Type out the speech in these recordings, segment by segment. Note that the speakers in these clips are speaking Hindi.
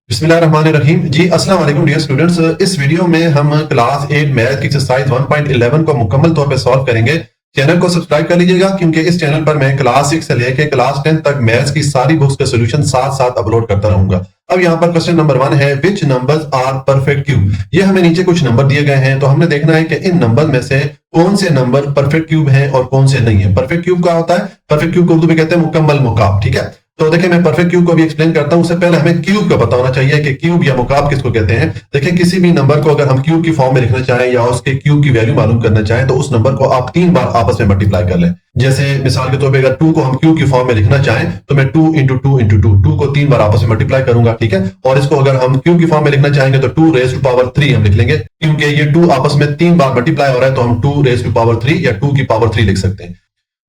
बिस्मिल्लाहिर्रहमानिर्रहीम जी। अस्सलाम वालेकुम डियर स्टूडेंट्स। इस वीडियो में हम क्लास 8 मैथ की एक्सरसाइज 1.11 को मुकम्मल तौर पे सॉल्व करेंगे। चैनल को सब्सक्राइब कर लीजिएगा क्योंकि इस चैनल पर मैं क्लास 6 से लेकर क्लास 10 तक मैथ्स की सारी बुक्स के सॉल्यूशन साथ साथ अपलोड करता रहूंगा। अब यहाँ पर क्वेश्चन नंबर 1 है, विच नंबर्स आर परफेक्ट क्यूब। ये हमें नीचे कुछ नंबर दिए गए हैं, तो हमने देखना है कि इन नंबर में से कौन से नंबर परफेक्ट क्यूब हैं और कौन से नहीं है। परफेक्ट क्यूब क्या होता है? परफेक्ट क्यूब को उर्दू में कहते हैं मुकम्मल मुकाब। ठीक है, तो देखिए मैं परफेक्ट क्यूब को भी एक्सप्लेन करता हूं। उससे पहले हमें क्यूब का पता होना चाहिए कि क्यूब या मुकाब किसको कहते हैं। देखिए किसी भी नंबर को अगर हम क्यूब की फॉर्म में लिखना चाहें या उसके क्यूब की वैल्यू मालूम करना चाहें तो उस नंबर को आप 3 बार आपस में मल्टीप्लाई कर लें। जैसे मिसाल के तौर पर अगर 2 को हम क्यूब की फॉर्म में लिखना चाहें तो मैं 2 इंटू 2 इंटू 2 को 3 बार आपस में मल्टीप्लाई करूंगा। ठीक है, और इसको अगर हम क्यूब की फॉर्म में लिखना चाहेंगे तो 2 रेज टू पावर 3 हम लिख लेंगे, क्योंकि ये 2 आपस में 3 बार मल्टीप्लाई हो रहा है तो हम 2 रेज टू पावर 3 या 2 की पावर 3 लिख सकते हैं।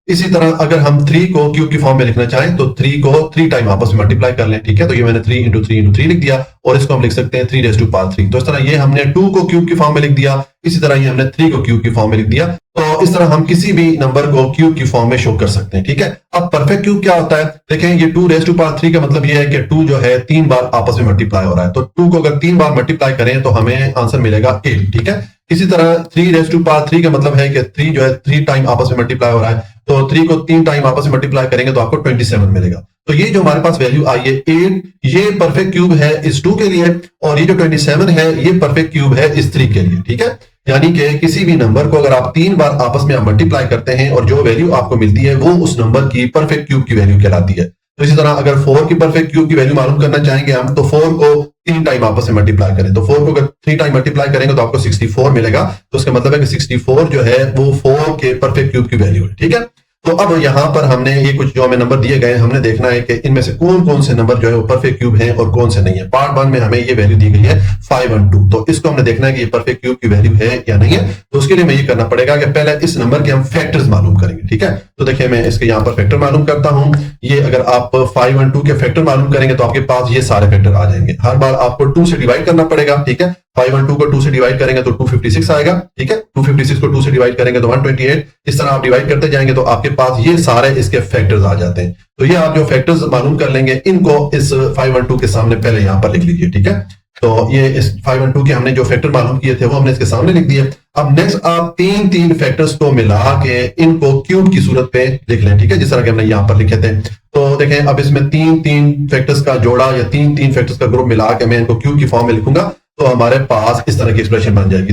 इसी तरह अगर हम 3 को क्यूब की फॉर्म में लिखना चाहें तो 3 को 3 टाइम आपस में मल्टीप्लाई कर लें। ठीक है, तो ये मैंने 3 इंटू 3 इंटू 3 लिख दिया और इसको हम लिख सकते हैं 3 रेज टू पावर 3। तो इस तरह ये हमने 2 को क्यूब की फॉर्म में लिख दिया, इसी तरह ये हमने 3 को क्यूब की फॉर्म में लिख दिया। तो इस तरह हम किसी भी नंबर को क्यूब की फॉर्म में शो कर सकते हैं। ठीक है, अब परफेक्ट क्यूब क्या होता है? देखें ये 2 रेज टू पावर 3 का मतलब ये है कि 2 जो है 3 बार आपस में मल्टीप्लाई हो रहा है, तो 2 को अगर 3 बार मल्टीप्लाई करें तो हमें आंसर मिलेगा 8। ठीक है, इसी तरह 3 रेज टू पावर 3 का मतलब है कि 3 जो है 3 टाइम आपस में मल्टीप्लाई हो रहा है, तो 3 को 3 टाइम आपस में मल्टीप्लाई करेंगे तो आपको 27 मिलेगा। तो ये जो हमारे पास वैल्यू आई है 8, ये परफेक्ट क्यूब है इस 2 के लिए, और ये जो 27 है ये परफेक्ट क्यूब है इस 3 के लिए। ठीक है, यानी कि किसी भी नंबर को अगर आप 3 बार आपस में आप मल्टीप्लाई करते हैं और जो वैल्यू आपको मिलती है वो उस नंबर की परफेक्ट क्यूब की वैल्यू कहलाती है। तो इसी तरह अगर 4 की परफेक्ट क्यूब की वैल्यू मालूम करना चाहेंगे हम, तो 4 को 3 टाइम आपस में मल्टीप्लाई करें, तो 4 को अगर 3 टाइम मल्टीप्लाई करेंगे तो आपको 64 मिलेगा। तो उसका मतलब है कि 64 जो है वो 4 के परफेक्ट क्यूब की वैल्यू है। ठीक है, तो अब यहां पर हमने ये कुछ जो हमें नंबर दिए गए हैं, हमने देखना है कि इनमें से कौन कौन से नंबर जो है वो परफेक्ट क्यूब हैं और कौन से नहीं है। पार्ट 1 में हमें ये वैल्यू दी गई है 5 और 2, तो इसको हमने देखना है कि ये परफेक्ट क्यूब की वैल्यू है या नहीं है। तो उसके लिए मैं ये करना पड़ेगा कि पहले इस नंबर के हम फैक्टर्स मालूम करेंगे। ठीक है, तो देखिए मैं इसके यहाँ पर फैक्टर मालूम करता हूं। ये अगर आप 5 और 2 के फैक्टर मालूम करेंगे तो आपके पास ये सारे फैक्टर आ जाएंगे। हर बार आपको 2 से डिवाइड करना पड़ेगा। ठीक है, 5 और 2 को 2 से डिवाइड करेंगे तो 256 आएगा। ठीक है, 256 को 2 से डिवाइड करेंगे तो 128। इस तरह आप डिवाइड करते जाएंगे तो आपके पास ये सारे इसके फैक्टर्स आ जाते हैं। तो ये आप जो फैक्टर्स मालूम कर लेंगे इनको इस 5 और 2 के सामने पहले यहां पर लिख लीजिए। ठीक है, तो ये इस 5 और 2 के हमने जो फैक्टर मालूम किए थे वो हमने इसके सामने लिख दिए। अब नेक्स्ट आप तीन फैक्टर्स को मिला के इनको क्यूब की सूरत पे लिख लें। ठीक है, जिस तरह के हमने यहां पर लिखे थे। तो देखें अब इसमें तीन फैक्टर्स का जोड़ा या तीन फैक्टर्स का ग्रुप मिला के मैं इनको क्यूब की फॉर्म में लिखूंगा तो हमारे पास इस तरह की एक्सप्रेशन बन जाएगी।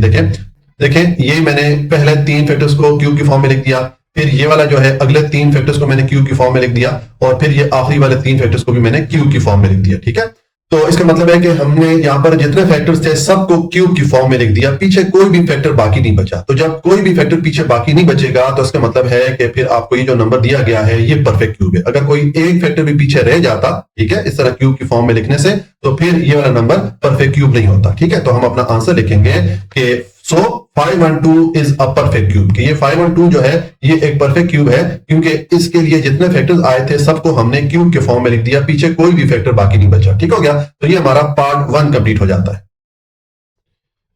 देखें ये मैंने पहले 3 फैक्टर्स को क्यूब की फॉर्म में लिख दिया, फिर ये वाला जो है अगले 3 फैक्टर्स को मैंने क्यूब की फॉर्म में लिख दिया, और फिर ये आखिरी वाले 3 फैक्टर्स को भी मैंने क्यूब की फॉर्म में लिख दिया। ठीक है, तो इसका मतलब है कि हमने यहाँ पर जितने फैक्टर्स थे सबको क्यूब की फॉर्म में लिख दिया, पीछे कोई भी फैक्टर बाकी नहीं बचा। तो जब कोई भी फैक्टर पीछे बाकी नहीं बचेगा तो इसका मतलब है कि फिर आपको ये जो नंबर दिया गया है ये परफेक्ट क्यूब है। अगर कोई एक फैक्टर भी पीछे रह जाता, ठीक है, इस तरह क्यूब की फॉर्म में लिखने से, तो फिर ये वाला नंबर परफेक्ट क्यूब नहीं होता। ठीक है, तो हम अपना आंसर लिखेंगे कि 5 और 2 इज अ परफेक्ट क्यूब, कि ये 5 और 2 जो है ये एक परफेक्ट क्यूब है क्योंकि इसके लिए जितने फैक्टर्स आए थे सबको हमने क्यूब के फॉर्म में लिख दिया, पीछे कोई भी फैक्टर बाकी नहीं बचा। ठीक हो गया, तो ये हमारा पार्ट 1 कंप्लीट हो जाता है।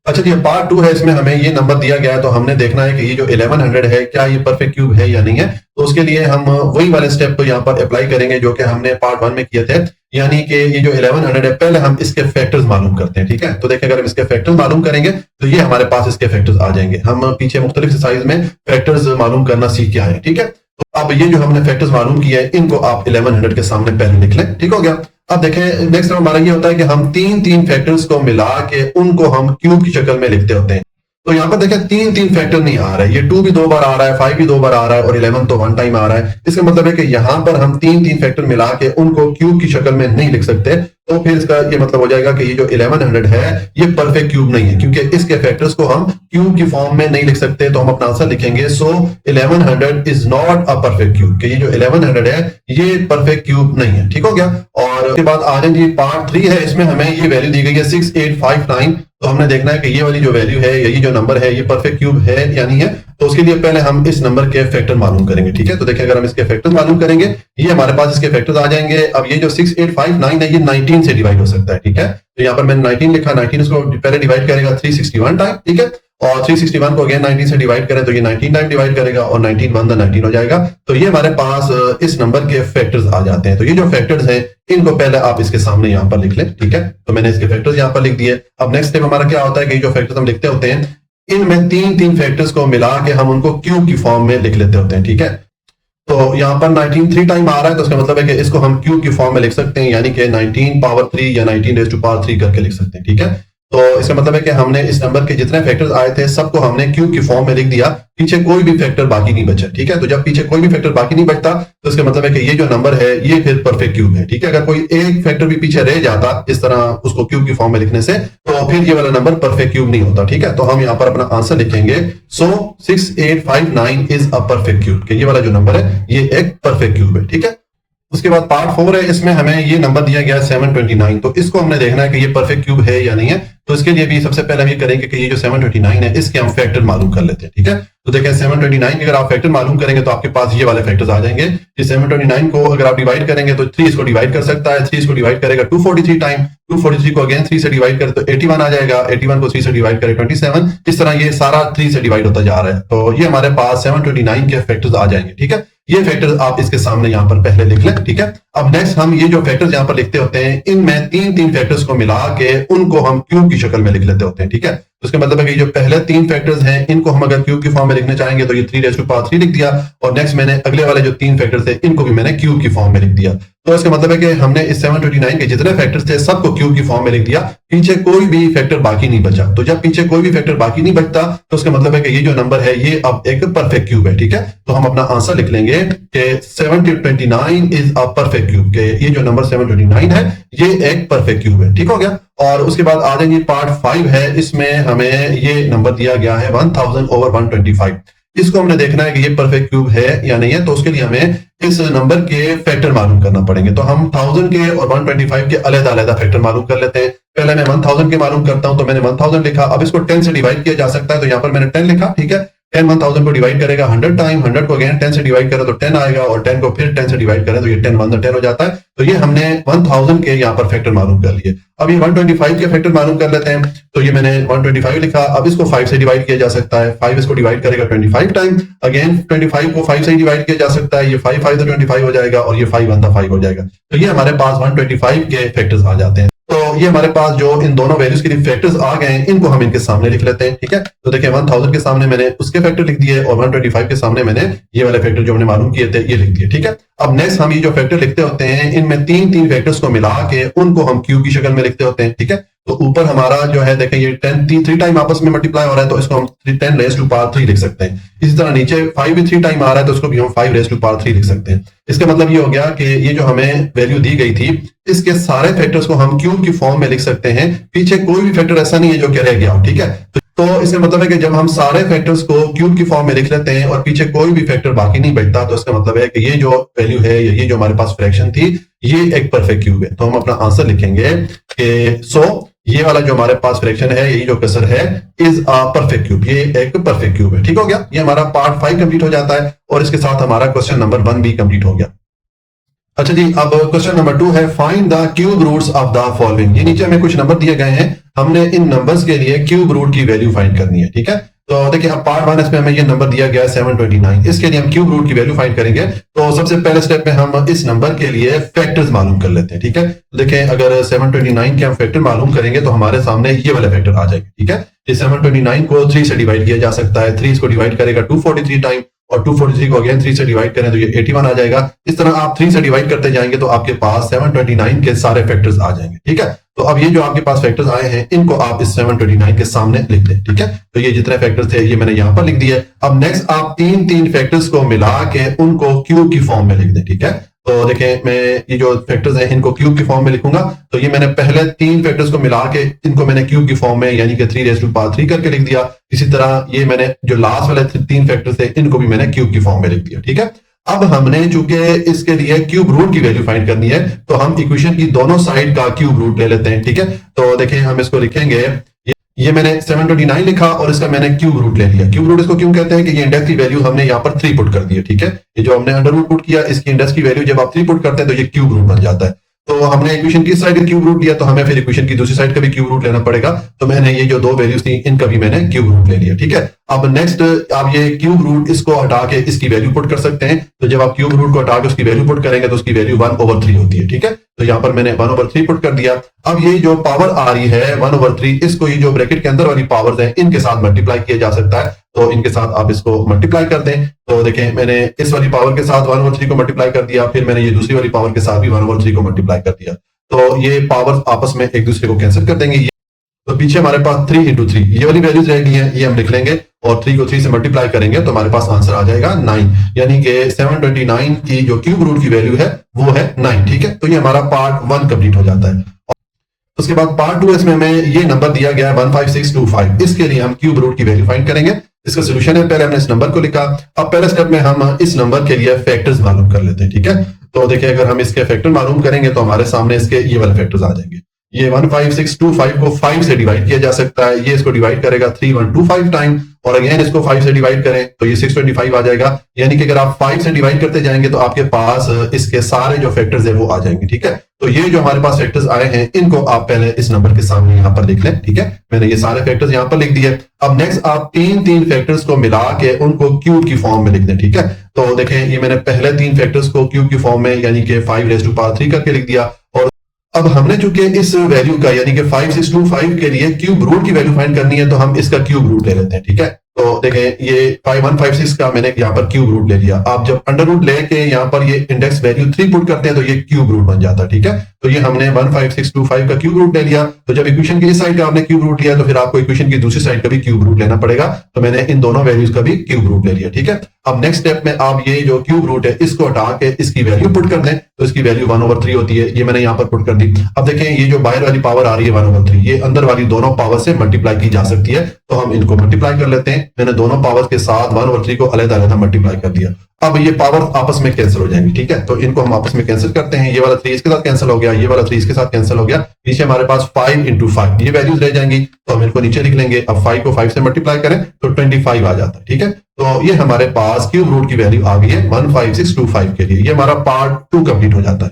अच्छा जी, पार्ट 2 है, इसमें हमें ये नंबर दिया गया है तो हमने देखना है कि ये जो 1100 है क्या ये परफेक्ट क्यूब है या नहीं है। तो उसके लिए हम वही वाले स्टेप को यहाँ पर अप्लाई करेंगे जो कि हमने पार्ट 1 में किए थे, यानी कि ये जो 1100 है पहले हम इसके फैक्टर्स मालूम करते हैं। ठीक है, तो देखिए अगर हम इसके फैक्टर्स मालूम करेंगे तो ये हमारे पास इसके फैक्टर्स आ जाएंगे। हम पीछे मुख्तलिफ एक्सरसाइज में फैक्टर्स मालूम करना सीख के आए। ठीक है, तो अब ये जो हमने फैक्टर्स मालूम किए हैं इनको आप 1100 के सामने पहले लिख लें। ठीक हो गया, अब देखें नेक्स्ट हमारा ये होता है कि हम तीन फैक्टर्स को मिला के उनको हम क्यूब की शक्ल में लिखते होते हैं। तो यहाँ पर देखें तीन फैक्टर नहीं आ रहा है, ये 2 भी 2 बार आ रहा है, 5 भी 2 बार आ रहा है और 11 तो 1 टाइम आ रहा है। इसका मतलब है कि यहाँ पर हम तीन फैक्टर मिला के उनको क्यूब की शक्ल में नहीं लिख सकते। तो फिर इसका ये मतलब हो जाएगा कि ये जो 1100 है ये परफेक्ट क्यूब नहीं है क्योंकि इसके फैक्टर्स को हम क्यूब की फॉर्म में नहीं लिख सकते। तो हम अपना आंसर लिखेंगे 1100 is not a perfect cube, कि ये जो 1100 है ये परफेक्ट क्यूब नहीं है। ठीक हो गया, और उसके बाद आ जाएंगे पार्ट 3 है, इसमें हमें ये वैल्यू दी गई है 6859। तो हमने देखना है कि ये वाली जो वैल्यू है या ये जो नंबर है ये परफेक्ट क्यूब है या नहीं है। तो उसके लिए पहले हम इस नंबर के फैक्टर मालूम करेंगे। ठीक है, तो देखिए अगर हम इसके फैक्टर मालूम करेंगे ये हमारे पास इसके फैक्टर्स आ जाएंगे। अब ये जो 6859 है ये 19 से डिवाइड हो सकता है। ठीक है, तो यहाँ पर मैंने 19 लिखा, 19 इसको पहले डिवाइड करेगा 361 टाइम। ठीक है, और 361 को अगेन 19 से डिवाइड करें तो ये 19 टाइम डिवाइड करेगा और 19 1 19 हो जाएगा। तो ये हमारे पास इस नंबर के फैक्टर्स आ जाते हैं। तो ये जो फैक्टर्स हैं इनको पहले आप इसके सामने यहाँ पर लिख लें, ठीक है। तो मैंने इसके फैक्टर्स यहाँ पर लिख दिए। अब नेक्स्ट स्टेप हमारा क्या होता है कि जो फैक्टर्स हम लिखते होते हैं इनमें तीन फैक्टर्स को मिला के हम उनको क्यूब की फॉर्म में लिख लेते होते हैं, ठीक है। तो यहाँ पर 19 3 टाइम आ रहा है तो इसका मतलब है कि इसको हम क्यूब की फॉर्म में लिख सकते हैं, यानी कि 19 पावर 3 या 19 रेज़ टू पावर 3 करके लिख सकते हैं, ठीक है। तो इसका मतलब है कि हमने इस नंबर के जितने फैक्टर्स आए थे सबको हमने क्यूब की फॉर्म में लिख दिया, पीछे कोई भी फैक्टर बाकी नहीं बचा, ठीक है। तो जब पीछे कोई भी फैक्टर बाकी नहीं बचता तो इसका मतलब है कि ये जो नंबर है ये फिर परफेक्ट क्यूब है, ठीक है। अगर कोई एक फैक्टर भी पीछे रह जाता इस तरह उसको क्यूब की फॉर्म में लिखने से तो फिर ये वाला नंबर परफेक्ट क्यूब नहीं होता, ठीक है। तो हम यहाँ पर अपना आंसर लिखेंगे। सो 6859 इज अ परफेक्ट क्यूब, कि ये वाला जो नंबर है ये एक परफेक्ट क्यूब है, ठीक है। उसके बाद पार्ट 4 है, इसमें हमें ये नंबर दिया गया 729। तो इसको हमने देखना है कि ये परफेक्ट क्यूब है या नहीं है। तो इसके लिए भी सबसे पहले हम ये करेंगे कि ये जो 729 है इसके हम फैक्टर मालूम कर लेते हैं, ठीक है। तो देखें 729 के अगर आप फैक्टर मालूम करेंगे तो आपके पास ये वाले फैक्टर्स आ जाएंगे। इस 729 को अगर आप डिवाइड करेंगे तो 3 इसको डिवाइड कर सकता है, 3 इसको डिवाइड करेगा 243 टाइम, 243 को अगेन 3 से डिवाइड करें तो 81 आ जाएगा, 81 को 3 से डिवाइड करें 27। इस तरह ये सारा 3 से डिवाइड होता जा रहा है। तो ये हमारे पास 729 के फैक्टर्स आ जाएंगे, ठीक है। ये फैक्टर्स आप इसके सामने यहाँ पर पहले लिख लें, ठीक है। अब नेक्स्ट हम ये जो फैक्टर्स यहाँ पर लिखते होते हैं इनमें तीन फैक्टर्स को मिला के उनको हम क्यूब की शक्ल में लिख लेते होते हैं, ठीक है। तो इसका मतलब है कि जो पहले 3 फैक्टर्स हैं इनको हम अगर क्यूब की फॉर्म में लिखना चाहेंगे तो ये 3 रेज़ टू पावर 3 लिख दिया, और नेक्स्ट मैंने अगले वाले जो 3 फैक्टर्स थे इनको भी मैंने क्यूब की फॉर्म में लिख दिया। तो इसका मतलब है कि हमने इस 729 के जितने फैक्टर्स थे सबको क्यूब की फॉर्म में लिख दिया, पीछे कोई भी फैक्टर बाकी नहीं बचा। तो जब पीछे कोई भी फैक्टर बाकी नहीं बचता तो उसका मतलब है कि ये जो नंबर है ये अब एक परफेक्ट क्यूब है, ठीक है। तो हम अपना आंसर लिख लेंगे कि 729 इज अ परफेक्ट क्यूब, के ये जो नंबर 729 है ये एक परफेक्ट क्यूब है, ठीक हो गया। और उसके बाद आ जाएंगे पार्ट 5 है, इसमें हमें ये नंबर दिया गया है 1000/125। इसको हमने देखना है कि ये परफेक्ट क्यूब है या नहीं है। तो उसके लिए हमें इस नंबर के फैक्टर मालूम करना पड़ेंगे। तो हम 1000 के और 125 के अलग-अलग फैक्टर मालूम कर लेते हैं। पहले मैं 1000 के मालूम करता हूं, तो मैंने 1000 लिखा। अब इसको 10 से डिवाइड किया जा सकता है, तो यहां पर मैंने 10 लिखा, ठीक है। 10 1000 को डिवाइड करेगा 100 टाइम, 100 को अगेन 10 से डिवाइड करें तो 10 आएगा, और 10 को फिर 10 से डिवाइड करें तो ये 10 1 10 हो जाता है। तो ये हमने 1000 के यहाँ पर फैक्टर मालूम कर लिए। अब ये 125 के फैक्टर मालूम कर लेते हैं। तो ये मैंने 125 लिखा। अब इसको 5 से डिवाइड किया जा सकता है, 5 इसको डिवाइड करेगा 25 टाइम, अगेन 25 को 5 से डिवाइड किया जा सकता है, ये 5 5 तो 25 हो जाएगा, और ये 5 1 5 हो जाएगा। तो ये हमारे पास 125 के फैक्टर्स आ जाते हैं। तो ये हमारे पास जो इन दोनों वैल्यूज के लिए फैक्टर्स आ गए हैं इनको हम इनके सामने लिख लेते हैं, ठीक है। तो देखिए 1000 के सामने मैंने उसके फैक्टर लिख दिए, और 125 के सामने मैंने ये वाले फैक्टर जो हमने मालूम किए थे ये लिख दिए, ठीक है। अब नेक्स्ट हम ये जो फैक्टर लिखते होते हैं इनमें तीन फैक्टर्स को मिला के उनको हम क्यूब की शक्ल में लिखते होते हैं, ठीक है। तो ऊपर हमारा जो है देखें ये 3 टाइम आपस में मल्टीप्लाई हो रहा है, तो इसको हम 10 रेज़ टू पावर 3 लिख सकते हैं। इसी तरह नीचे 5 भी 3 टाइम आ रहा है तो इसको भी हम 5 रेज़ टू पावर 3 लिख सकते हैं। इसका मतलब ये हो गया कि ये जो हमें वैल्यू दी गई थी इसके सारे फैक्टर्स को हम क्यूब की फॉर्म में लिख सकते हैं, पीछे कोई भी फैक्टर ऐसा नहीं है जो कि रह गया हो, ठीक है। तो इसका मतलब है कि जब हम सारे फैक्टर्स को क्यूब की फॉर्म में लिख लेते हैं और पीछे कोई भी फैक्टर बाकी नहीं बचता तो इसका मतलब है कि ये जो वैल्यू है या ये जो हमारे पास फ्रैक्शन थी ये एक परफेक्ट क्यूब है। तो हम अपना आंसर लिखेंगे कि ये वाला जो हमारे पास फ्रैक्शन है, ये जो कसर है, इज अ परफेक्ट क्यूब, ये एक परफेक्ट क्यूब है, ठीक हो गया। ये हमारा पार्ट 5 कंप्लीट हो जाता है, और इसके साथ हमारा क्वेश्चन नंबर 1 भी कंप्लीट हो गया। अच्छा जी, अब क्वेश्चन नंबर 2 है, find the cube roots of the following. ये नीचे हमें कुछ नंबर दिए गए हैं, हमने इन नंबर्स के लिए क्यूब रूट की वैल्यू फाइंड करनी है, ठीक है। तो देखिए अब पार्ट 1 इसमें हमें ये नंबर दिया गया है 729, इसके लिए हम क्यूब रूट की वैल्यू फाइंड करेंगे। तो सबसे पहले स्टेप में हम इस नंबर के लिए फैक्टर्स मालूम कर लेते हैं, ठीक है। तो देखें अगर 729 के हम फैक्टर मालूम करेंगे तो हमारे सामने ये वाले फैक्टर आ जाएंगे, ठीक है। इस 729 को 3 से डिवाइड किया जा सकता है, 3 इसको डिवाइड करेगा 243 टाइम, और 243 को अगेन 3 से डिवाइड करें तो ये 81 आ जाएगा। इस तरह आप 3 से डिवाइड करते जाएंगे तो आपके पास 729 के सारे फैक्टर्स आ जाएंगे, ठीक है। तो अब ये जो आपके पास फैक्टर्स आए हैं इनको आप इस 729 के सामने लिख दें, ठीक है। तो ये जितने फैक्टर्स थे ये मैंने यहाँ पर लिख दिए। अब नेक्स्ट आप तीन फैक्टर्स को मिला के उनको क्यूब की फॉर्म में लिख दें, ठीक है। तो देखें मैं ये जो फैक्टर्स हैं इनको क्यूब की फॉर्म में लिखूंगा। तो ये मैंने पहले 3 फैक्टर्स को मिला के इनको मैंने क्यूब की फॉर्म में यानी कि 3 रेज़ टू पावर 3 करके लिख दिया। इसी तरह ये मैंने जो लास्ट वाले 3 फैक्टर्स थे इनको भी मैंने क्यूब की फॉर्म में लिख दिया, ठीक है। अब हमने चूंकि इसके लिए क्यूब रूट की वैल्यू फाइंड करनी है तो हम इक्वेशन की दोनों साइड का क्यूब रूट ले लेते हैं, ठीक है। तो देखें हम इसको लिखेंगे, ये मैंने 729 लिखा और इसका मैंने क्यूब रूट ले लिया। क्यूब रूट इसको क्यों कहते हैं कि ये इंडेक्स की वैल्यू हमने यहाँ पर 3 पुट कर दी है, ठीक है। ये जो हमने अंडर रूट पुट किया इसकी इंडेक्स की वैल्यू जब आप 3 पुट करते हैं तो ये क्यूब रूट बन जाता है। तो हमने इक्वेशन की साइड का क्यूब रूट लिया, तो हमें फिर इक्वेशन की दूसरी साइड का भी क्यूब रूट लेना पड़ेगा। तो मैंने ये जो दो वैल्यूज थी इनका भी मैंने क्यूब रूट ले लिया, ठीक है। अब नेक्स्ट आप ये क्यूब रूट इसको हटा के इसकी वैल्यू पुट कर सकते हैं। तो जब आप क्यूब रूट को हटा के उसकी वैल्यू पुट करेंगे तो उसकी वैल्यू 1/3 होती है, ठीक है। तो यहाँ पर मैंने 1/3 पुट कर दिया। अब ये जो पावर आ रही है 1/3, इसको ये जो ब्रैकेट के अंदर वाली पावर्स है इनके साथ मल्टीप्लाई किया जा सकता है। तो इनके साथ आप इसको मल्टीप्लाई कर दें। तो देखें मैंने इस वाली पावर के साथ 1/3 को मल्टीप्लाई कर दिया, फिर मैंने ये दूसरी वाली पावर के साथ भी 1/3 को मल्टीप्लाई कर दिया। तो ये पावर आपस में एक दूसरे को कैंसिल कर देंगे। तो पीछे हमारे पास 3 × 3 ये वाली वैल्यूज रहेगी हैं, ये हम लिख लेंगे और 3 को 3 से मल्टीप्लाई करेंगे तो हमारे पास आंसर आ जाएगा 9, यानी कि 729 की जो क्यूब रूट की वैल्यू है वो है 9, ठीक है। तो ये हमारा पार्ट 1 कंप्लीट हो जाता है। उसके बाद पार्ट 2 इसमें हमें ये नंबर दिया गया है 15625। इसके लिए हम क्यूब रूट की वैल्यू फाइंड करेंगे। इसका सोल्यूशन है, पहले हमने इस नंबर को लिखा। अब पहले स्टेप में हम इस नंबर के लिए फैक्टर्स मालूम कर लेते हैं, ठीक है। तो देखिए अगर हम इसके फैक्टर मालूम करेंगे तो हमारे सामने इसके ये वाले फैक्टर्स आ जाएंगे। ये 15625 को 5 से डिवाइड किया जा सकता है। ये इसको डिवाइड करेगा 3125 टाइम, और अगेन इसको 5 से डिवाइड करें तो ये 625 आ जाएगा। यानी कि अगर आप 5 से डिवाइड करते जाएंगे तो आपके पास इसके सारे जो फैक्टर्स है वो आ जाएंगे, ठीक है। तो ये जो हमारे पास फैक्टर्स आए हैं इनको आप पहले इस नंबर के सामने यहाँ पर लिख लें, ठीक है। मैंने ये सारे फैक्टर्स यहाँ पर लिख दिए। अब नेक्स्ट आप तीन फैक्टर्स को मिला के उनको क्यूब की फॉर्म में लिख दें, ठीक है। तो देखें ये मैंने पहले 3 फैक्टर्स को क्यूब की फॉर्म में यानी कि 5⁻³ करके लिख दिया। और अब हमने चूंकि इस वैल्यू का यानी कि 5625 के लिए क्यूब रूट की वैल्यू फाइंड करनी है तो हम इसका क्यूब रूट ले लेते हैं, ठीक है। तो देखें ये 5156 का मैंने यहाँ पर क्यूब रूट ले लिया। आप जब अंडर रूट लेके यहाँ पर ये इंडेक्स वैल्यू 3 पुट करते हैं तो ये क्यूब रूट बन जाता है, ठीक है। तो ये हमने 15625 का क्यूब रूट ले लिया। तो जब इक्वेशन की इस साइड का आपने क्यूब रूट लिया तो फिर आपको इक्वेशन की दूसरी साइड का भी क्यूब रूट लेना पड़ेगा। तो मैंने इन दोनों वैल्यूज का भी क्यूब रूट ले लिया, ठीक है। अब नेक्स्ट स्टेप में आप ये जो क्यूब रूट है इसको हटा के इसकी वैल्यू पुट कर दें तो इसकी वैल्यू 1/3 होती है। ये मैंने यहाँ पर पुट कर दी। अब देखें ये जो बाहर वाली पावर आ रही है 1/3, ये अंदर वाली दोनों पावर से मल्टीप्लाई की जा सकती है। तो हम इनको मल्टीप्लाई कर लेते हैं। मैंने दोनों पावर के साथ 1/3 को अलग-अलग मल्टीप्लाई कर दिया। अब ये पावर आपस में कैंसिल हो जाएंगी, ठीक है। तो इनको हम आपस में कैंसिल करते हैं। ये वाला 3 इसके साथ कैंसिल हो गया, ये वाला 3 इसके साथ कैंसिल हो गया। नीचे हमारे पास 5 × 5 ये वैल्यूज रह जाएंगी। तो हम इनको नीचे लिख लेंगे। अब 5 को 5 से मल्टीप्लाई करें तो 25 आ जाता है, ठीक है। तो ये हमारे पास क्यूब रूट की वैल्यू आ गई है 15625 के लिए। ये हमारा पार्ट 2 कंप्लीट हो जाता है।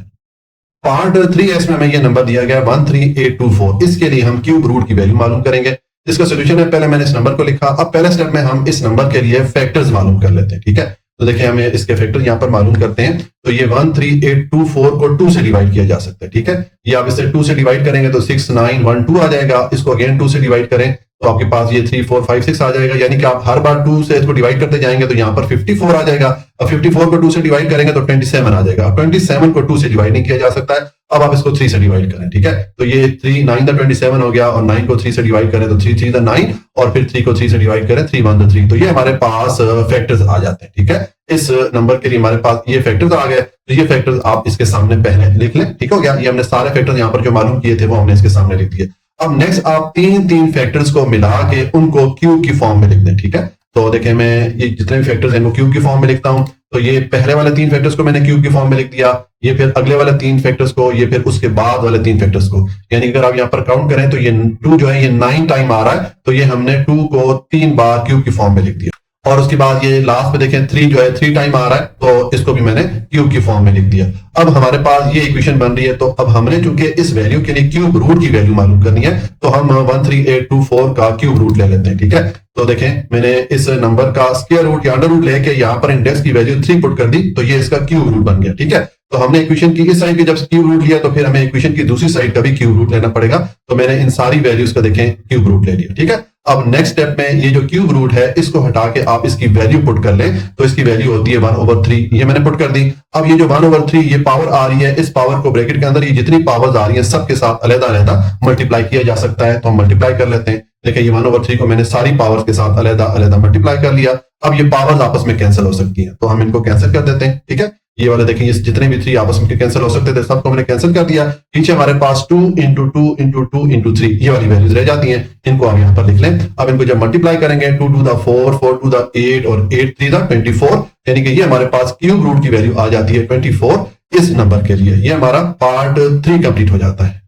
पार्ट 3 में हमें ये नंबर दिया गया 13824। इसके लिए हम क्यूब रूट की वैल्यू मालूम करेंगे। इसका सोल्यूशन है, पहले मैंने इस नंबर को लिखा। अब पहले स्टेप में हम इस नंबर के लिए फैक्टर्स मालूम कर लेते हैं, ठीक है। तो देखिए हमें इसके फैक्टर यहाँ पर मालूम करते हैं। तो ये 13824 को 2 से डिवाइड किया जा सकता है, ठीक है। ये आप इसे 2 से डिवाइड करेंगे तो 6912 आ जाएगा। इसको अगेन 2 से डिवाइड करें तो आपके पास ये 3456 आ जाएगा। यानी कि आप हर बार 2 से इसको डिवाइड करते जाएंगे तो यहाँ पर 54 आ जाएगा। अब 54 को 2 से डिवाइड करेंगे तो 27 आ जाएगा। अब 27 को 2 से डिवाइड नहीं किया जा सकता है। अब आप इसको 3 से डिवाइड करें, ठीक है। तो ये 3 9 द 27 हो गया, और 9 को 3 से डिवाइड करें तो 3 3 द 9, और फिर 3 को 3 से डिवाइड करें 3 1 द 3। तो ये हमारे पास फैक्टर्स आ जाते हैं, ठीक है। इस नंबर के लिए हमारे पास ये फैक्टर्स आ गए। तो ये फैक्टर्स आप इसके सामने पहले लिख लें, ठीक हो गया। ये हमने सारे फैक्टर्स यहाँ पर जो मालूम किए थे वो हमने इसके सामने लिख दिए। अब नेक्स्ट आप तीन फैक्टर्स को मिला के उनको क्यूब की फॉर्म में लिख दें, ठीक है। तो देखें मैं ये जितने भी फैक्टर्स हैं वो क्यूब की फॉर्म में लिखता हूं। तो ये पहले वाले 3 फैक्टर्स को मैंने क्यूब की फॉर्म में लिख दिया। ये फिर अगले वाले 3 फैक्टर्स को, ये फिर उसके बाद वाले 3 फैक्टर्स को। यानी अगर आप यहाँ पर काउंट करें तो ये 2 जो है ये 9 टाइम आ रहा है। तो ये हमने 2 को 3 बार क्यूब की फॉर्म में लिख दिया। और उसके बाद ये लास्ट में देखें 3 जो है 3 टाइम आ रहा है। तो इसको भी मैंने क्यूब की फॉर्म में लिख दिया। अब हमारे पास ये इक्वेशन बन रही है। तो अब हमने चूंकि इस वैल्यू के लिए क्यूब रूट की वैल्यू मालूम करनी है तो हम 13824 का क्यूब रूट ले लेते हैं, ठीक है। तो देखें मैंने इस नंबर का स्क्वायर रूट या अंडर रूट लेके यहाँ पर इंडेक्स की वैल्यू 3 पुट कर दी। तो ये इसका क्यूब रूट बन गया, ठीक है। तो हमने इक्वेशन की इस साइड की जब क्यूब रूट लिया तो फिर हमें इक्वेशन की दूसरी साइड का भी क्यूब रूट लेना पड़ेगा। तो मैंने इन सारी वैल्यूज का देखें क्यूब रूट ले लिया, ठीक है। अब नेक्स्ट स्टेप में ये जो क्यूब रूट है इसको हटा के आप इसकी वैल्यू पुट कर लें। तो इसकी वैल्यू होती है 1/3। ये मैंने पुट कर दी। अब ये जो 1/3 ये पावर आ रही है, इस पावर को ब्रैकेट के अंदर ये जितनी पावर्स आ रही है सबके साथ अलग-अलग मल्टीप्लाई किया जा सकता है। तो हम मल्टीप्लाई कर लेते हैं। देखिए ये 1/3 को मैंने सारी पावर्स के साथ अलग-अलग मल्टीप्लाई कर लिया। अब ये पावर्स आपस में कैंसिल हो सकती है तो हम इनको कैंसिल कर देते हैं, ठीक है। ये वाले देखिए जितने भी 3 आपस में कैंसिल हो सकते थे सबको मैंने कैंसिल कर दिया। पीछे हमारे पास 2 × 2 × 2 × 3 ये वाली वैल्यूज रह जाती हैं। इनको हम यहाँ पर लिख लें। अब इनको जब मल्टीप्लाई करेंगे 2 2 द 4 4 2 द 8 और 8 3 द 24, यानी कि ये हमारे पास क्यूब रूट की वैल्यू आ जाती है 24 इस नंबर के लिए। ये हमारा पार्ट 3 कंप्लीट हो जाता है।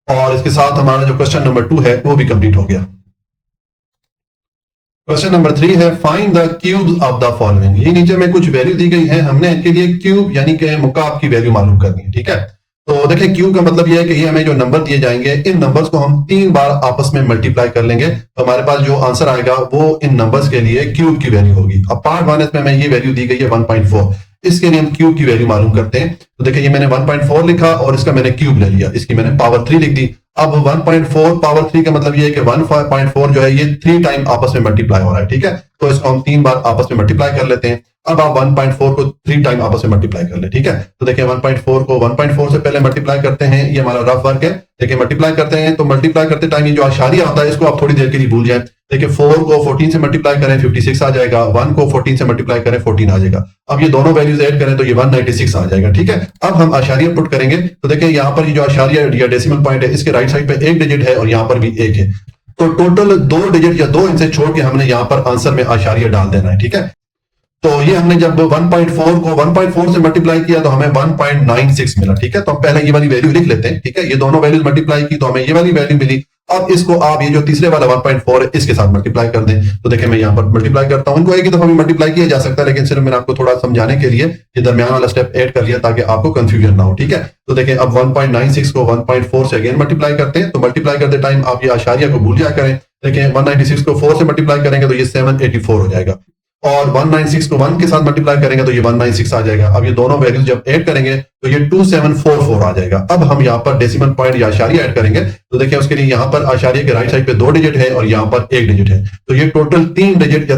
और इसके साथ हमारा जो क्वेश्चन नंबर 2 है वो भी कंप्लीट हो गया। क्वेश्चन नंबर 3 है find the cubes of the following. ये नीचे में कुछ वैल्यू दी गई है, हमने इनके लिए क्यूब यानी कि मुकाब की वैल्यू मालूम करनी है। ठीक है, तो देखिए क्यूब का मतलब ये है कि ये हमें जो नंबर दिए जाएंगे इन नंबर्स को हम 3 बार आपस में मल्टीप्लाई कर लेंगे, तो हमारे पास जो आंसर आएगा वो इन नंबर्स के लिए क्यूब की वैल्यू होगी। अब पार्ट 1 इसमें हमें ये वैल्यू दी गई है 1.4, इसके लिए हम क्यूब की वैल्यू मालूम करते हैं। तो देखिए ये मैंने 1.4 लिखा और इसका मैंने क्यूब ले लिया, इसकी मैंने पावर 3 लिख दी। अब 1.4 पावर 3 का मतलब ये है कि 1.4 जो है ये 3 टाइम आपस में मल्टीप्लाई हो रहा है। ठीक है, तो इसको हम 3 बार आपस में मल्टीप्लाई कर लेते हैं। अब आप 1.4 को 3 टाइम आपस में मल्टीप्लाई कर ले। ठीक है, तो देखिए 1.4 को 1.4 से पहले मल्टीप्लाई करते हैं, ये हमारा रफ वर्क है। देखिए मल्टीप्लाई करते हैं, तो मल्टीप्लाई करते टाइम ये जो आशारिया होता है इसको आप थोड़ी देर के लिए भूल जाए। देखिए 4 को 14 से मल्टीप्लाई करें 56 आ जाएगा, 1 को 14 से मल्टीप्लाई करें 14 आ जाएगा। अब ये दोनों वैल्यूज ऐड करें तो ये 196 आ जाएगा। ठीक है, अब हम आशारिया पुट करेंगे, तो देखिए यहाँ पर ये जो आशारिया या डेसिमल पॉइंट है इसके राइट साइड पे एक डिजिट है और यहाँ पर भी एक है, तो टोटल 2 डिजिट या 2 इनसे छोड़ के हमने यहाँ पर आंसर में आशारिया डाल देना है। ठीक है, तो ये हमने जब 1.4 को 1.4 से मल्टीप्लाई किया तो हमें 1.96 मिला। ठीक है, तो हम पहले ये वाली वैल्यू लिख लेते हैं। ठीक है, ये दोनों वैल्यूज मल्टीप्लाई की तो हमें ये वाली वैल्यू मिली। अब इसको आप ये जो तीसरे वाला 1.4 है इसके साथ मल्टीप्लाई कर दें, तो देखिए मैं यहाँ पर मल्टीप्लाई करता हूँ। इनको एक ही दफा भी मल्टीप्लाई किया जा सकता है, लेकिन सिर्फ मैंने आपको थोड़ा समझाने के लिए ये दरमियान वाला स्टेप ऐड कर लिया ताकि आपको कंफ्यूजन ना हो। ठीक है, तो देखिए अब 1.96 को 1.4 से अगेन मल्टीप्लाई करते हैं, तो मल्टीप्लाई करते टाइम आप ये आशारिया को भूल जाया करें। देखिए 196 को 4 से मल्टीप्लाई करेंगे तो ये 784 हो जाएगा, और 196 को 1 के साथ मल्टीप्लाई करेंगे तो ये 196 आ जाएगा। अब ये दोनों वैल्यूज जब ऐड करेंगे तो ये 2744 आ जाएगा। अब हम यहाँ पर डेसिमल पॉइंट या आशारिया ऐड करेंगे, तो देखिए उसके लिए यहाँ पर आशारिया के राइट साइड पे 2 डिजिट है और यहाँ पर 1 डिजिट है, तो ये टोटल 3 डिजिट या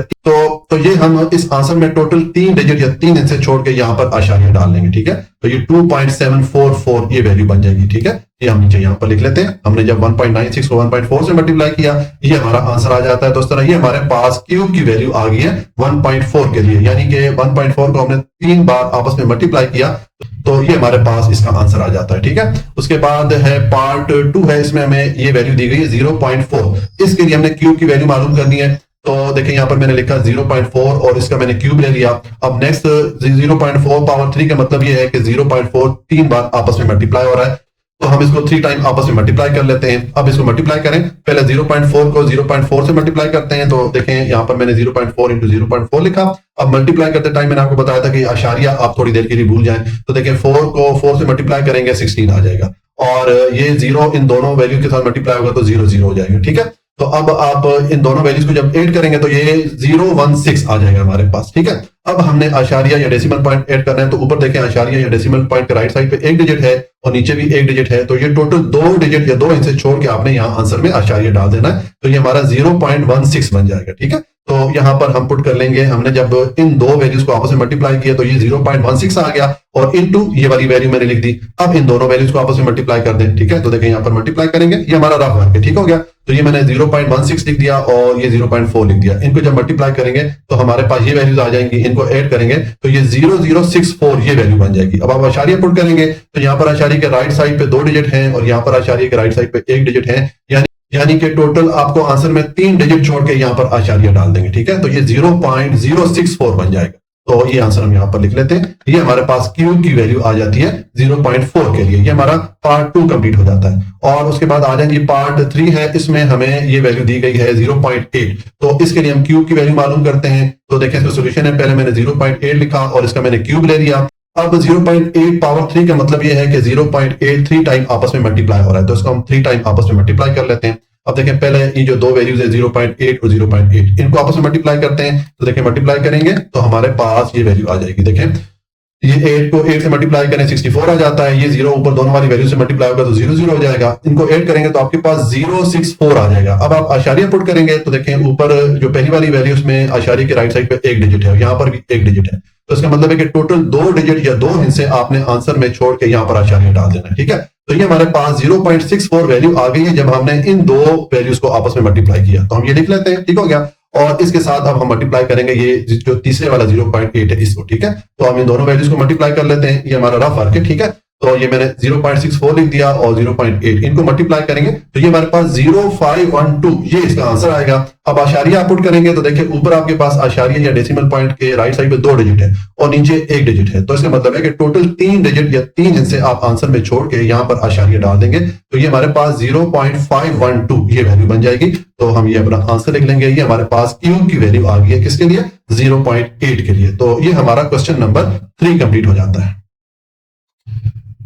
तो ये हम इस आंसर में टोटल 3 डिजिट या 3 इनसे छोड़ के यहाँ पर आशारिया डाल लेंगे। ठीक है, तो ये 2.744 ये वैल्यू बन जाएगी। ठीक है, ये हम नीचे यहाँ पर लिख लेते हैं। हमने जब 1.96 को 1.4 से मल्टीप्लाई किया ये हमारा आंसर आ जाता है। तो इस तरह ये हमारे पास क्यूब की वैल्यू आ गई है 1.4 के लिए, यानी कि 1.4 को हमने 3 बार आपस में मल्टीप्लाई किया तो ये हमारे पास इसका आंसर आ जाता है। ठीक है, उसके बाद है पार्ट 2 है, इसमें हमें ये वैल्यू दी गई है 0.4, इसके लिए हमने क्यूब की वैल्यू मालूम करनी है। तो देखिए यहाँ पर मैंने लिखा 0.4 और इसका मैंने क्यूब ले लिया। अब नेक्स्ट 0.4 पावर 3 का मतलब ये है कि 0.4 3 बार आपस में मल्टीप्लाई हो रहा है, तो हम इसको 3 टाइम आपस में मल्टीप्लाई कर लेते हैं। अब इसको मल्टीप्लाई करें, पहले 0.4 को 0.4 से मल्टीप्लाई करते हैं, तो देखें यहाँ पर मैंने 0.4 इंटू 0.4 लिखा। अब मल्टीप्लाई करते टाइम मैंने आपको बताया था कि आशारिया आप थोड़ी देर के लिए भूल जाएं, तो देखें 4 को 4 से मल्टीप्लाई करेंगे 16 आ जाएगा, और ये 0 इन दोनों वैल्यू के साथ मल्टीप्लाई होगा तो 0 0 हो जाएगा। ठीक है, तो अब आप इन दोनों वैल्यूज को जब ऐड करेंगे तो ये 016 आ जाएगा हमारे पास। ठीक है, अब हमने आशारिया या डेसिमल पॉइंट ऐड करना है, तो ऊपर देखें आशारिया या डेसिमल पॉइंट के राइट साइड पे 1 डिजिट है और नीचे भी 1 डिजिट है, तो ये टोटल 2 डिजिट या 2 इनसे छोड़ के आपने यहाँ आंसर में आशारिया डाल देना है, तो ये हमारा 0.16 बन जाएगा। ठीक है, तो यहाँ पर हम पुट कर लेंगे, हमने जब इन दो वैल्यूज को आपस में मल्टीप्लाई किया तो ये 0.16 आ गया और इनटू ये वाली वैल्यू मैंने लिख दी। अब इन दोनों वैल्यूज को आपस में मल्टीप्लाई कर दें। ठीक है, तो देखें यहाँ पर मल्टीप्लाई करेंगे, ये हमारा रफ वर्क है। ठीक हो गया, तो ये मैंने 0.16 लिख दिया और ये 0.4 लिख दिया। इनको जब मल्टीप्लाई करेंगे तो हमारे पास ये वैल्यूज आ जाएंगी, इनको ऐड करेंगे तो ये 0064 ये वैल्यू बन जाएगी। अब आप आशारिया पुट करेंगे तो यहाँ पर आशारिया के राइट साइड पे 2 डिजिट हैं और यहाँ पर आशारिया के राइट साइड पे 1 डिजिट है, यानी कि टोटल आपको आंसर में 3 डिजिट छोड़ के यहाँ पर आशारिया डाल देंगे। ठीक है, तो ये 0.064 बन जाएगा, तो ये आंसर हम यहाँ पर लिख लेते हैं। ये हमारे पास क्यूब की वैल्यू आ जाती है 0.4 के लिए। ये हमारा पार्ट 2 कंप्लीट हो जाता है और उसके बाद आ जाएंगे पार्ट 3 है, इसमें हमें ये वैल्यू दी गई है 0.8, तो इसके लिए हम क्यूब की वैल्यू मालूम करते हैं। तो देखें इसका सोल्यूशन है, पहले मैंने 0.8 लिखा और इसका मैंने क्यूब ले लिया। अब 0.8 पावर 3 का मतलब ये है कि 0.83 टाइम आपस में मल्टीप्लाई हो रहा है, तो इसको हम 3 टाइम आपस में मल्टीप्लाई कर लेते हैं। अब देखें पहले ये जो दो वैल्यूज है 0.8 और 0.8 इनको आपस में मल्टीप्लाई करते हैं, तो देखें मल्टीप्लाई करेंगे तो हमारे पास ये वैल्यू आ जाएगी। देखें ये 8 को 8 से मल्टीप्लाई करें 64 आ जाता है, ये 0 ऊपर दोनों वाली वैल्यू से मल्टीप्लाई होगा तो 0 0 हो जाएगा। इनको ऐड करेंगे तो आपके पास 064 आ जाएगा। अब आप आशारिया पुट करेंगे तो देखें ऊपर जो पहली वाली वैल्यू उसमें आशारिया के राइट साइड पे 1 डिजिट है, यहाँ पर भी 1 डिजिट है, तो इसका मतलब है कि टोटल 2 डिजिट या 2 हिस्से आपने आंसर में छोड़ के यहाँ पर आशारिया डाल देना है। ठीक है, तो ये हमारे पास 0.64 वैल्यू आ गई है जब हमने इन दो वैल्यूज को आपस में मल्टीप्लाई किया, तो हम ये लिख लेते हैं। ठीक हो गया, और इसके साथ अब हम मल्टीप्लाई करेंगे ये जो तीसरे वाला 0.8 है इसको। ठीक है, तो हम इन दोनों वैल्यूज को मल्टीप्लाई कर लेते हैं, ये हमारा रफ वर्क है। ठीक है, तो ये मैंने 0.64 लिख दिया और 0.8 इनको मल्टीप्लाई करेंगे तो ये हमारे पास 0512 ये इसका आंसर आएगा। अब आशारिया आप पुट करेंगे तो देखिए ऊपर आपके पास आशारिया या डेसिमल पॉइंट के राइट साइड पे 2 डिजिट है और नीचे 1 डिजिट है, तो इसका मतलब है कि टोटल 3 डिजिट या 3 हिस्से आप आंसर में छोड़ के यहाँ पर आशारिया डाल देंगे तो ये हमारे पास 0.512 ये वैल्यू बन जाएगी। तो हम ये अपना आंसर लिख लेंगे, ये हमारे पास क्यूब की वैल्यू आ गई है किसके लिए, 0.8 के लिए। तो ये हमारा क्वेश्चन नंबर 3 कंप्लीट हो जाता है।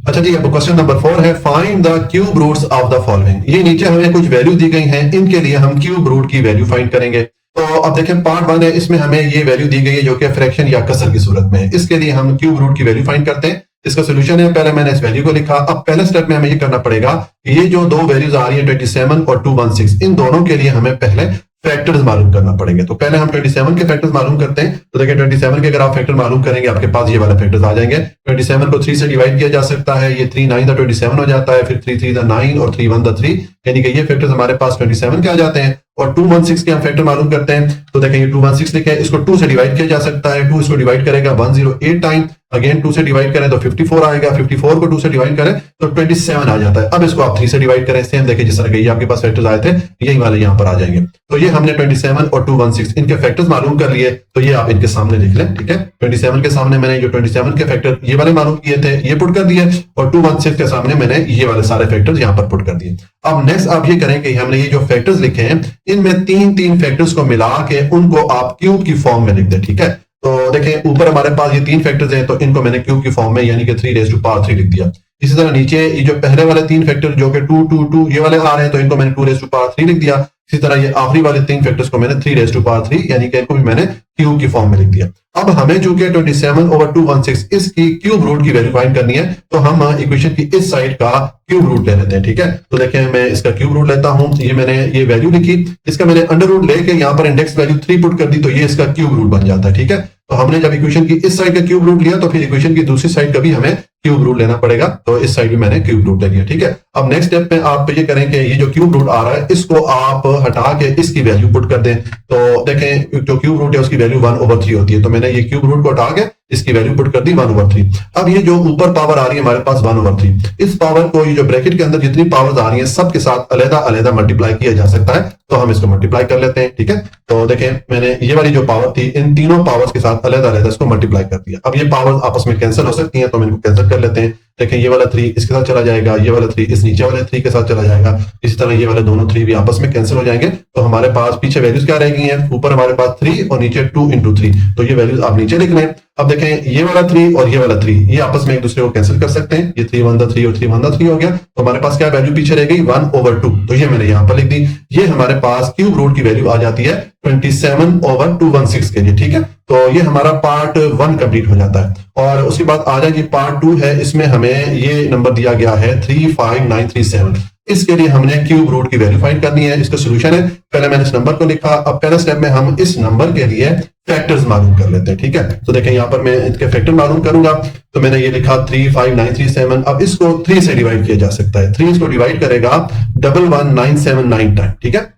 अच्छा जी, अब क्वेश्चन नंबर 4 है find the cube roots of the following. ये नीचे हमें कुछ वैल्यू दी गई हैं, इनके लिए हम क्यूब रूट की वैल्यू फाइंड करेंगे। तो अब देखें पार्ट 1 है, इसमें हमें ये वैल्यू दी गई है जो कि फ्रैक्शन या कसर की सूरत में है। इसके लिए हम क्यूब रूट की वैल्यू फाइंड करते हैं। इसका सोल्यूशन है, पहले मैंने इस वैल्यू को लिखा। अब पहले स्टेप में हमें ये करना पड़ेगा कि ये जो दो वैल्यूज आ रही है 27 और 216, इन दोनों के लिए हमें पहले फैक्टर्स मालूम करना पड़ेंगे। तो पहले हम 27 के फैक्टर्स मालूम करते हैं। तो देखिए 27 के अगर आप फैक्टर मालूम करेंगे आपके पास ये वाले फैक्टर्स आ जाएंगे। 27 को 3 से डिवाइड किया जा सकता है, ये 3 9 27 हो जाता है, फिर 3 3 9 और 3 1 3, यानी कि ये फैक्टर्स हमारे पास 27 के आ जाते हैं। और 216 के हम फैक्टर मालूम करते हैं। तो देखें ये 216 लिखे, इसको 2 से डिवाइड किया जा सकता है। 2 इसको डिवाइड करेगा 108 टाइम, अगेन 2 से डिवाइड करें तो 54 आएगा, 54 को 2 से डिवाइड करें तो 27 आ जाता है। अब इसको आप 3 से डिवाइड करें, सेम देखिए जिस तरह के ये आपके पास फैक्टर्स आए थे यही वाले यहाँ पर आ जाएंगे। तो ये हमने 27 और 216 इनके फैक्टर्स मालूम कर लिए, तो ये आप इनके सामने लिख लें, ठीक है। 27 के सामने मैंने जो 27 के फैक्टर ये वाले मालूम किए थे ये पुट कर दिए, और 216 के सामने मैंने ये वाले सारे फैक्टर्स यहाँ पर पुट कर दिए। अब नेक्स्ट आप ये करें कि हमने ये जो फैक्टर्स लिखे हैं इनमें 3 फैक्टर्स को मिला के उनको आप क्यूब की फॉर्म में लिख दें, ठीक है। तो देखें ऊपर हमारे पास ये 3 फैक्टर्स हैं, तो इनको मैंने क्यूब की फॉर्म में यानी कि 3 रेज़ टू पावर 3 लिख दिया। इसी तरह नीचे ये जो पहले वाले 3 फैक्टर जो कि 2 2 2 ये वाले आ रहे हैं, तो इनको मैंने 2 रेज़ टू पावर 3 लिख दिया। इसी तरह ये आखिरी वाले 3 फैक्टर्स को मैंने 3 रेज़ टू पावर 3 यानी कि इनको भी मैंने क्यूब की फॉर्म में लिख दिया। अब हमें जो कि 27 ओवर 216 इसकी क्यूब रूट की वैल्यू फाइंड करनी है, तो हम इक्वेशन की इस साइड का क्यूब रूट ले लेते हैं, ठीक है। तो देखिए मैं इसका क्यूब रूट लेता हूं, ये मैंने ये वैल्यू लिखी, इसका मैंने अंडर रूट लेके यहाँ पर इंडेक्स वैल्यू 3 पुट कर दी, तो ये इसका क्यूब रूट बन जाता है, ठीक है। तो हमने जब इक्वेशन की इस साइड का क्यूब रूट लिया तो फिर इक्वेशन की दूसरी साइड का भी हमें क्यूब रूट लेना पड़ेगा, तो इस साइड भी मैंने क्यूब रूट ले लिया, ठीक है। अब नेक्स्ट स्टेप में आप ये करें कि ये जो क्यूब रूट आ रहा है इसको आप हटा के इसकी वैल्यू पुट कर दें। तो देखें जो क्यूब रूट है उसकी वैल्यू 1/3 होती है, तो मैंने ये क्यूब रूट को हटा के इसकी वैल्यू पुट कर दी 1/3। अब ये जो ऊपर पावर आ रही है हमारे पास 1/3, इस पावर को ये जो ब्रैकेट के अंदर जितनी पावर्स आ रही हैं सबके साथ अलग-अलग मल्टीप्लाई किया जा सकता है, तो हम इसको मल्टीप्लाई कर लेते हैं, ठीक है। तो देखें मैंने ये वाली जो पावर थी इन तीनों पावर्स के साथ अलग-अलग इसको मल्टीप्लाई कर दिया। अब ये पावर्स आपस में कैंसिल हो सकती हैं, तो हम इनको कैंसिल कर लेते हैं। देखें ये वाला 3 इसके साथ चला जाएगा, ये वाला 3 इस नीचे वाले 3 के साथ चला जाएगा, इसी तरह ये वाले दोनों 3 भी आपस में कैंसिल हो जाएंगे। तो हमारे पास पीछे वैल्यूज क्या रह गई हैं, ऊपर हमारे पास 3 और नीचे 2 into 3, तो ये वैल्यूज आप नीचे लिख लें। अब देखें ये वाला 3 और ये वाला 3 ये आपस में एक दूसरे को कैंसिल कर सकते हैं, ये 3 1 3 और 3 1 3 हो गया, तो हमारे पास क्या वैल्यू पीछे रह गई 1/2, तो ये मैंने यहाँ पर लिख दी। ये हमारे पास क्यूब रूट की वैल्यू आ जाती है 27/216 के लिए, ठीक है। तो ये हमारा पार्ट 1 कंप्लीट हो जाता है, और उसके बाद आ जाए पार्ट 2 है, इसमें हमें ये नंबर दिया गया है 35937। इसके लिए हमने क्यूब रूट की वैल्यू फाइंड करनी है। इसका सोल्यूशन है, पहले मैंने इस नंबर को लिखा, अब पहले स्टेप में हम इस नंबर के लिए फैक्टर्स मालूम कर लेते हैं, ठीक है। तो देखें यहाँ पर मैं इसके फैक्टर मालूम करूंगा, तो मैंने ये लिखा 35937। अब इसको 3 से डिवाइड किया जा सकता है, 3 इसको डिवाइड करेगा 11979 टाइम, ठीक है।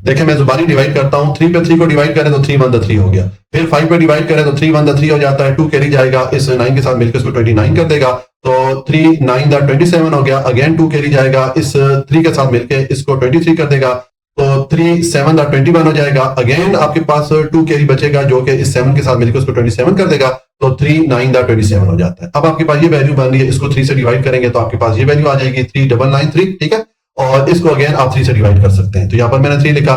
देखिए मैं जुबानी डिवाइड करता हूं, 3 पे 3 को डिवाइड करें तो 3 1 3 हो गया, फिर 5 पे डिवाइड करें तो 3 1 3 हो जाता है, 2 कैरी जाएगा, इस 9 के साथ मिलकर इसको 29 कर देगा, तो 3 9 27 हो गया, अगेन 2 कैरी जाएगा, इस 3 के साथ मिलकर इसको 23 कर देगा, तो 3 7 21 हो जाएगा, अगेन आपके पास 2 कैरी बचेगा जो कि इस 7 के साथ मिलकर उसको 27 कर देगा, तो 3 9 27 हो जाता है। अब आपके पास ये वैल्यू बन रही है, इसको 3 से डिवाइड करेंगे तो आपके पास ये वैल्यू आ जाएगी 3993, ठीक है। और इसको अगेन आप 3 से डिवाइड कर सकते हैं, तो यहाँ पर मैंने 3 लिखा।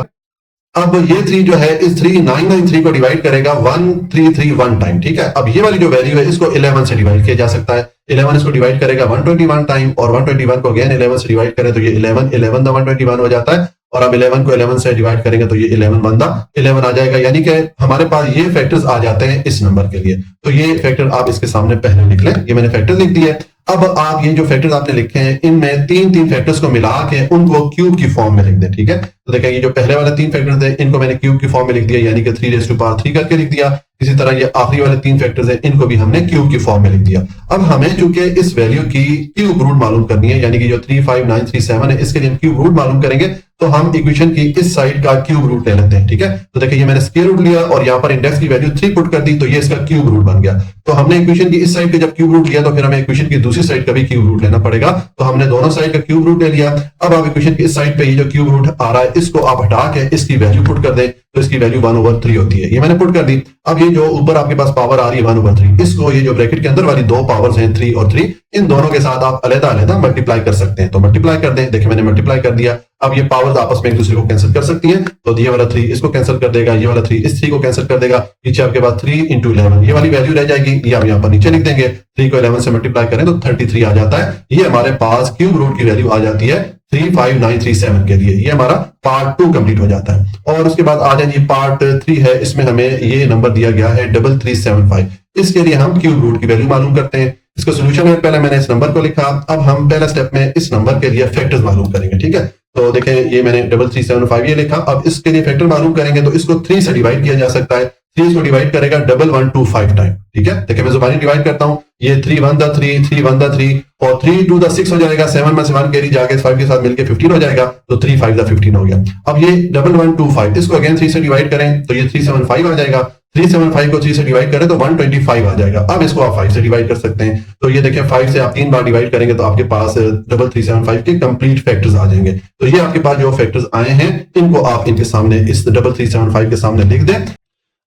अब ये 3 जो है इस 3993 को डिवाइड करेगा 1331 टाइम, ठीक है। अब ये वाली जो वैल्यू है इसको 11 से डिवाइड किया जा सकता है, 11 इसको डिवाइड करेगा 121 टाइम, और 121 को अगेन 11 से डिवाइड करें तो ये 11 121 हो जाता है, और अब 11 को 11 से डिवाइड करेंगे तो ये 11 आ जाएगा, यानी कि हमारे पास ये फैक्टर्स आ जाते हैं इस नंबर के लिए। तो ये फैक्टर आप इसके सामने पहले लिख लें, ये मैंने फैक्टर लिख दिए। अब आप ये जो फैक्टर्स आपने लिखे हैं इनमें 3 फैक्टर्स को मिला के उनको क्यूब की फॉर्म में लिख दें, ठीक है। तो देखिए ये जो पहले वाले 3 फैक्टर थे इनको मैंने क्यूब की फॉर्म में लिख दिया, यानी कि 3 रेज़ टू पावर 3 करके लिख दिया। इसी तरह ये आखिरी वाले 3 फैक्टर्स हैं, इनको भी हमने क्यूब की फॉर्म में लिख दिया। अब हमें चूंकि इस वैल्यू की क्यूब रूट मालूम करनी है, यानी कि जो 35937 है इसके लिए हम क्यूब रूट मालूम करेंगे, तो हम इक्वेशन की इस साइड का क्यूब रूट ले लेते हैं। ठीक है, तो देखिए ये मैंने स्क्वायर रूट लिया और यहाँ पर इंडेक्स की वैल्यू 3 पुट कर दी, तो ये इसका क्यूब रूट बन गया। तो हमने इक्वेशन की इस साइड का जब क्यूब रूट लिया तो फिर हमें इक्वेशन की दूसरी साइड का भी क्यूब रूट लेना पड़ेगा। तो हमने दोनों साइड का क्यूब रूट ले लिया। अब आप इक्वेशन की इस साइड पे ये जो क्यूब रूट आ रहा है इसको आप हटा के इसकी वैल्यू पुट कर दें, तो इसकी वैल्यू 1/3 होती है। ये मैंने पुट कर दी। अब ये जो ऊपर आपके पास पावर आ रही है 1/3, इसको ये जो ब्रैकेट के अंदर वाली दो पावर्स हैं 3 और 3, इन दोनों के साथ आप अलग-अलग मल्टीप्लाई कर सकते हैं। तो मल्टीप्लाई कर दें, देखिए मैंने मल्टीप्लाई कर दिया। अब ये पावर्स आपस में एक दूसरे को कैंसिल कर सकती हैं, तो ये वाला 3 इसको कैंसिल कर देगा, ये वाला 3 इस 3 को कैंसिल कर देगा। नीचे आपके पास 3 × 11 ये वाली वैल्यू रह जाएगी, ये आप यहाँ पर नीचे लिख देंगे। 3 को 11 से मल्टीप्लाई करें तो 33 आ जाता है। ये हमारे पास क्यूब रूट की वैल्यू आ जाती है 35937 के लिए। ये हमारा पार्ट 2 कंप्लीट हो जाता है। और उसके बाद आ जाए ये पार्ट 3 है, इसमें हमें ये नंबर दिया गया है 3375। इसके लिए हम क्यूब रूट की वैल्यू मालूम करते हैं। इसका सोल्यूशन है, पहले मैंने इस नंबर को लिखा, अब हम पहला स्टेप में इस नंबर के लिए फैक्टर्स मालूम करेंगे। ठीक है, तो देखें ये मैंने 3375 ये लिखा। अब इसके लिए फैक्टर मालूम करेंगे तो इसको 3 से डिवाइड किया जा सकता है। 3 को डिवाइड करेगा 1125 टाइम। ठीक है, देखिए मैं जुबानी डिवाइड करता हूं, ये 3 1 द 3 3 1 द 3 और 3 2 द 6 हो जाएगा। 7 में से 1 कैरी जाके 5 के साथ मिलके 15 हो जाएगा, तो 3 5 द 15 हो गया। अब ये 1125 इसको अगेन 3 से डिवाइड करें तो ये 375 आ जाएगा। 375 को 3 से डिवाइड करें तो 125 आ जाएगा। अब इसको आप 5 से डिवाइड कर सकते हैं, तो ये देखिए 5 से आप 3 बार डिवाइड करेंगे तो आपके पास 3375 के कंप्लीट फैक्टर्स आ जाएंगे। तो ये आपके पास जो फैक्टर्स आए हैं इनको आप इनके सामने इस 3375 के सामने लिख दें।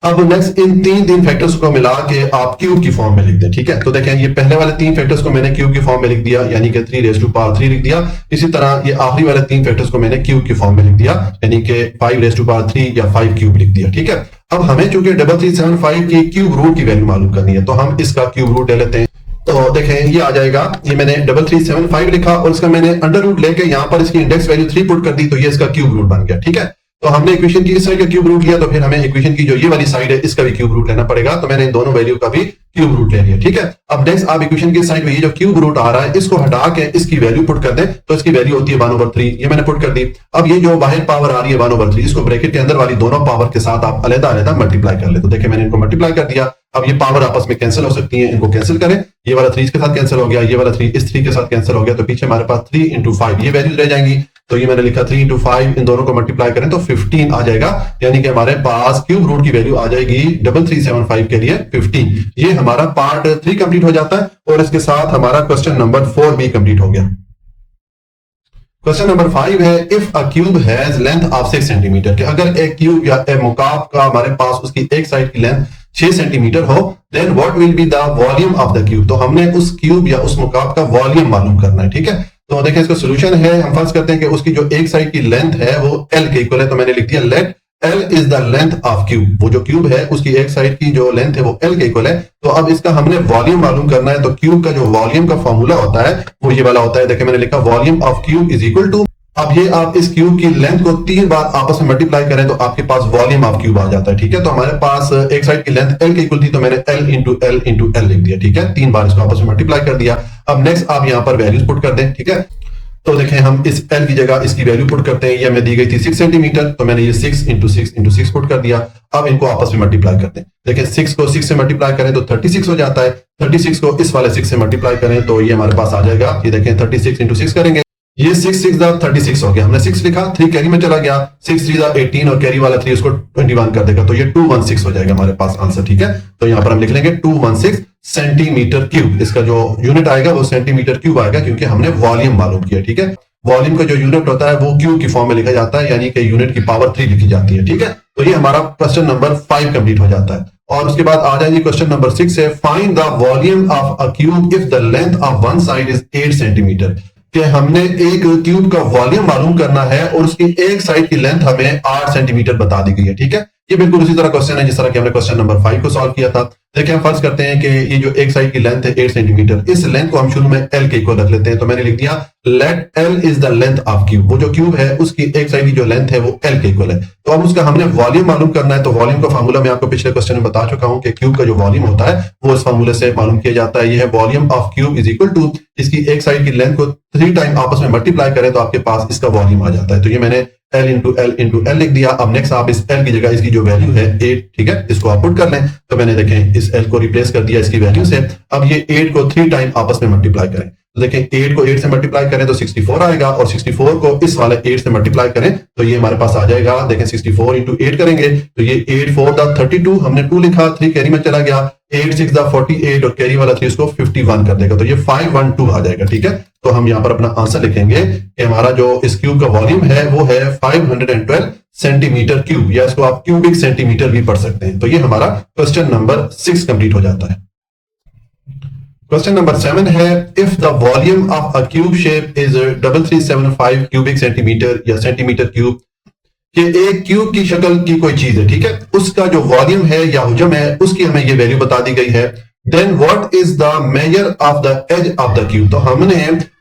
अब नेक्स्ट इन तीन फैक्टर्स को मिला के आप क्यूब की फॉर्म में लिख दें। ठीक है, तो देखें ये पहले वाले 3 फैक्टर्स को मैंने क्यूब की फॉर्म में लिख दिया, यानी कि 3 लिख दिया। इसी तरह ये आखिरी वाले 3 फैक्टर्स को मैंने क्यूब की फॉर्म में लिख दिया, यानी कि 5 या 5 क्यूब लिख दिया। ठीक है, अब हमें चूंकि 3375 की क्यूब रूट की वैल्यू मालूम करनी है, तो हम इसका क्यूब रूट ले लेते हैं। तो देखें ये आ जाएगा, ये मैंने 3375 लिखा और इसका मैंने अंडर रूट लेके यहाँ पर इसकी इंडेक्स वैल्यू 3 पुट कर दी, तो ये इसका क्यूब रूट बन गया। ठीक है, तो हमने इक्वेशन की इस साइड का क्यूब रूट लिया, तो फिर हमें इक्वेशन की जो ये वाली साइड है इसका भी क्यूब रूट लेना पड़ेगा। तो मैंने इन दोनों वैल्यू का भी क्यूब रूट ले लिया। ठीक है, अब नेक्स्ट आप इक्वेशन की साइड में ये जो क्यूब रूट आ रहा है इसको हटा के इसकी वैल्यू पुट कर दें, तो इसकी वैल्यू होती है 1/3। ये मैंने पुट कर दी। अब ये जो बाहर पावर आ रही है 1/3, इसको ब्रैकेट के अंदर वाली दोनों पावर के साथ आप अलग-अलग मल्टीप्लाई कर ले। तो देखिए मैंने इनको मल्टीप्लाई कर दिया। अब ये पावर आपस में कैंसिल हो सकती है, इनको कैंसिल करें। ये वाला 3 के साथ कैंसिल हो गया, ये वाला 3 इस 3 के साथ कैंसिल हो गया, तो पीछे हमारे पास 3 × 5 ये वैल्यूज रह जाएंगी। तो ये मैंने लिखा 3 × 5, इन दोनों को मल्टीप्लाई करें तो 15 आ जाएगा, यानी कि हमारे पास क्यूब रूट की वैल्यू आ जाएगी 3375 के लिए 15। ये हमारा पार्ट 3 कंप्लीट हो जाता है और इसके साथ हमारा क्वेश्चन नंबर 4 भी कंप्लीट हो गया। क्वेश्चन नंबर 5 है, if a cube has length of 6 centimetre, कि अगर एक क्यूब या एक मुकाब का हमारे पास उसकी एक साइड की लेंथ 6 सेंटीमीटर हो, then what will be the volume of the cube. तो हमने उस क्यूब या उस मुकाब का वॉल्यूम मालूम करना है। ठीक है, तो देखें इसका सोल्यूशन है, हम फर्ज करते हैं कि उसकी जो एक साइड की लेंथ है वो L के इक्वल है, तो मैंने लिख दिया let L is the length of cube. वो जो क्यूब है उसकी एक साइड की जो लेंथ है वो L के इक्वल है। तो अब इसका हमने वॉल्यूम मालूम करना है, तो क्यूब का जो वॉल्यूम का फॉर्मूला होता है वो ये वाला होता है। देखिए मैंने लिखा volume of cube is equal to, अब ये आप इस क्यूब की लेंथ को 3 बार आपस में मल्टीप्लाई करें तो आपके पास वॉल्यूम ऑफ क्यूब आ जाता है। ठीक है, तो हमारे पास एक साइड की लेंथ L के इक्वल थी, तो मैंने L × L लिख दिया। ठीक है, 3 बार इसको आपस में मल्टीप्लाई कर दिया। अब नेक्स्ट आप यहाँ पर वैल्यूज पुट कर दें। ठीक है, तो देखें हम इस L की जगह इसकी वैल्यू पुट करते हैं। ये हमें दी गई थी 6 सेंटीमीटर, तो मैंने ये 6 × 6 पुट कर दिया। अब इनको आपस में मल्टीप्लाई करते हैं। देखें 6 को 6 से मल्टीप्लाई करें तो 36 हो जाता है। 36 को इस वाले 6 से मल्टीप्लाई करें तो ये हमारे पास आ जाएगा, ये देखें 36 × 6 करेंगे, ये 6 6 36 हो गया। हमने 6 लिखा, 3 कैरी में चला गया, 6 3 18 और कैरी वाला 3 उसको 21 कर देगा, तो ये 216 हो जाएगा हमारे पास आंसर। ठीक है, तो यहाँ पर हम लिख लेंगे 216 सेंटीमीटर क्यूब। इसका जो यूनिट आएगा वो सेंटीमीटर क्यूब आएगा, क्योंकि हमने वॉल्यूम मालूम किया। ठीक है, वॉल्यूम का जो यूनिट होता है वो क्यूब की फॉर्म में लिखा जाता है, यानी कि यूनिट की पावर 3 लिखी जाती है। ठीक है, तो ये हमारा क्वेश्चन नंबर 5 कंप्लीट हो जाता है। और उसके बाद आ जाएगी क्वेश्चन नंबर 6 है, find the volume of a cube if the length of one side is 8 centimetre. कि हमने एक क्यूब का वॉल्यूम मालूम करना है और उसकी एक साइड की लेंथ हमें 8 सेंटीमीटर बता दी गई है। ठीक है, ये बिल्कुल उसी तरह क्वेश्चन है जिस तरह कि हमने क्वेश्चन नंबर 5 को सॉल्व किया था। देखिए हम फर्ज करते हैं कि ये जो एक साइड की लेंथ है 8 सेंटीमीटर, इस लेंथ को हम शुरू में L के इक्वल रख लेते हैं। तो मैंने लिख दिया let L is the length of cube. वो जो क्यूब है उसकी एक साइड की जो लेंथ है वो L के इक्वल है। तो अब उसका हमने वॉल्यूम मालूम करना है। तो वॉल्यूम का फार्मूला मैं आपको पिछले क्वेश्चन में बता चुका हूं कि क्यूब का जो वॉल्यूम होता है वो इस फार्मूले से मालूम किया जाता है। ये है volume of cube is equal to, इसकी एक साइड की लेंथ को 3 टाइम आपस में मल्टीप्लाई करें तो आपके पास इसका वॉल्यूम आ जाता है। तो ये मैंने L इंटू एल लिख दिया। अब नेक्स्ट आप इस L की जगह इसकी जो वैल्यू है 8, ठीक है, इसको आप पुट कर लें। तो मैंने देखें इस L को रिप्लेस कर दिया इसकी वैल्यू से। अब ये 8 को 3 टाइम आपस में मल्टीप्लाई करें, तो देखें 8 को 8 से मल्टीप्लाई करें तो 64 आएगा, और 64 को इस वाले 8 से मल्टीप्लाई करें तो ये हमारे पास आ जाएगा। देखें 64 इंटू 8 करेंगे तो ये 8 4 दा 32, हमने 2 लिखा, 3 कैरी में चला गया, 8 6 दा 48 और कैरी वाला 3 इसको 51 कर देगा, तो ये 512 आ जाएगा। ठीक है, तो हम यहाँ पर अपना आंसर लिखेंगे कि हमारा जो इस क्यूब का वॉल्यूम है वो है 512 सेंटीमीटर क्यूब, या इसको आप क्यूबिक सेंटीमीटर भी पढ़ सकते हैं। तो ये हमारा क्वेश्चन नंबर 6 कंप्लीट हो जाता है। क्वेश्चन नंबर 7 है, if the volume of a cube shape is 3375 cubic centimetre या सेंटीमीटर क्यूब, कि एक क्यूब की शक्ल की कोई चीज है, ठीक है, उसका जो वॉल्यूम है या हुजम है उसकी हमें ये वैल्यू बता दी गई है। Then what is the measure of the edge of the cube, तो हमने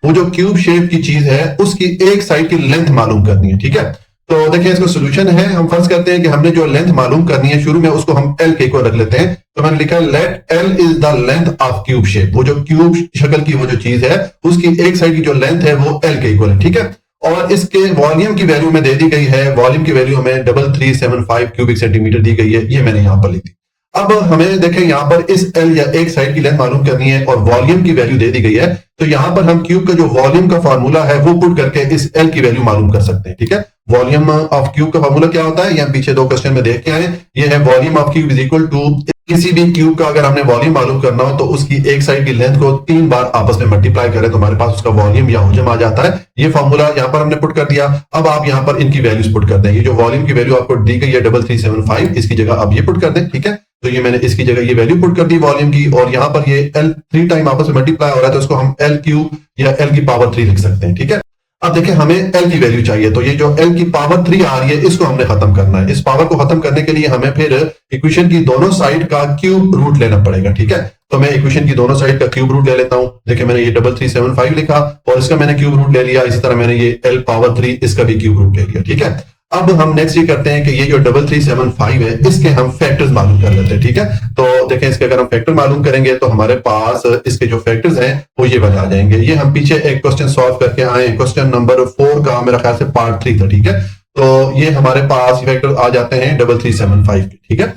वो जो क्यूब शेप की चीज है उसकी एक साइड की लेंथ मालूम करनी है। ठीक है, तो देखिए इसका सोल्यूशन है, हम फर्ज करते हैं कि हमने जो लेंथ मालूम करनी है शुरू में उसको हम एल के को रख लेते हैं। तो मैंने लिखा let L is the length of cube shape, वो जो क्यूब शक्ल की वो जो चीज है उसकी एक साइड की जो लेंथ है वो एल के इक्वल है। ठीक है, और इसके वॉल्यूम की वैल्यू में दे दी गई है, वॉल्यूम की वैल्यू हमें 3375 क्यूबिक सेंटीमीटर दी गई है, ये मैंने यहां पर लिखी। अब हमें देखें यहां पर इस एल या एक साइड की लेंथ मालूम करनी है और वॉल्यूम की वैल्यू दे दी गई है, तो यहां पर हम क्यूब का जो वॉल्यूम का फार्मूला है वो पुट करके इस एल की वैल्यू मालूम कर सकते हैं। ठीक है, वॉल्यूम ऑफ क्यूब का फार्मूला क्या होता है, या पीछे 2 क्वेश्चन में देख के आए, ये है volume of cube is equal to, किसी भी क्यूब का अगर हमने वॉल्यूम मालूम करना हो तो उसकी एक साइड की लेंथ को 3 बार आपस में मल्टीप्लाई करें तो हमारे पास उसका वॉल्यूम या हुजम आ जाता है। ये फार्मूला यहां पर हमने पुट कर दिया। अब आप यहां पर इनकी वैल्यूज पुट कर दें, ये जो वॉल्यूम की वैल्यू आपको दी गई है 3375, इसकी जगह आप ये पुट कर दें। ठीक है, तो ये मैंने इसकी जगह ये वैल्यू पुट कर दी वॉल्यूम की, और यहां पर ये एल 3 टाइम आपस में मल्टीप्लाई हो रहा है तो उसको हम एल क्यूब या एल की पावर 3 लिख सकते हैं। ठीक है, अब देखिए हमें एल की वैल्यू चाहिए, तो ये जो एल की पावर 3 आ रही है इसको हमने खत्म करना है। इस पावर को खत्म करने के लिए हमें फिर इक्वेशन की दोनों साइड का क्यूब रूट लेना पड़ेगा। ठीक है, तो मैं इक्वेशन की दोनों साइड का क्यूब रूट ले लेता हूं। देखिए मैंने ये 3375 लिखा और इसका मैंने क्यूब रूट ले लिया, इसी तरह मैंने ये एल पावर 3 इसका भी क्यूब रूट ले लिया। ठीक है, अब हम नेक्स्ट ये करते हैं कि ये जो 3375 है इसके हम फैक्टर्स मालूम कर लेते हैं। ठीक है, तो देखें इसके अगर हम फैक्टर मालूम करेंगे तो हमारे पास इसके जो फैक्टर्स हैं वो ये बन आ जाएंगे। ये हम पीछे एक क्वेश्चन सॉल्व करके आए, क्वेश्चन नंबर 4 का मेरा ख्याल से पार्ट 3 था। ठीक है, तो ये हमारे पास फैक्टर आ जाते हैं 3375 के। ठीक है,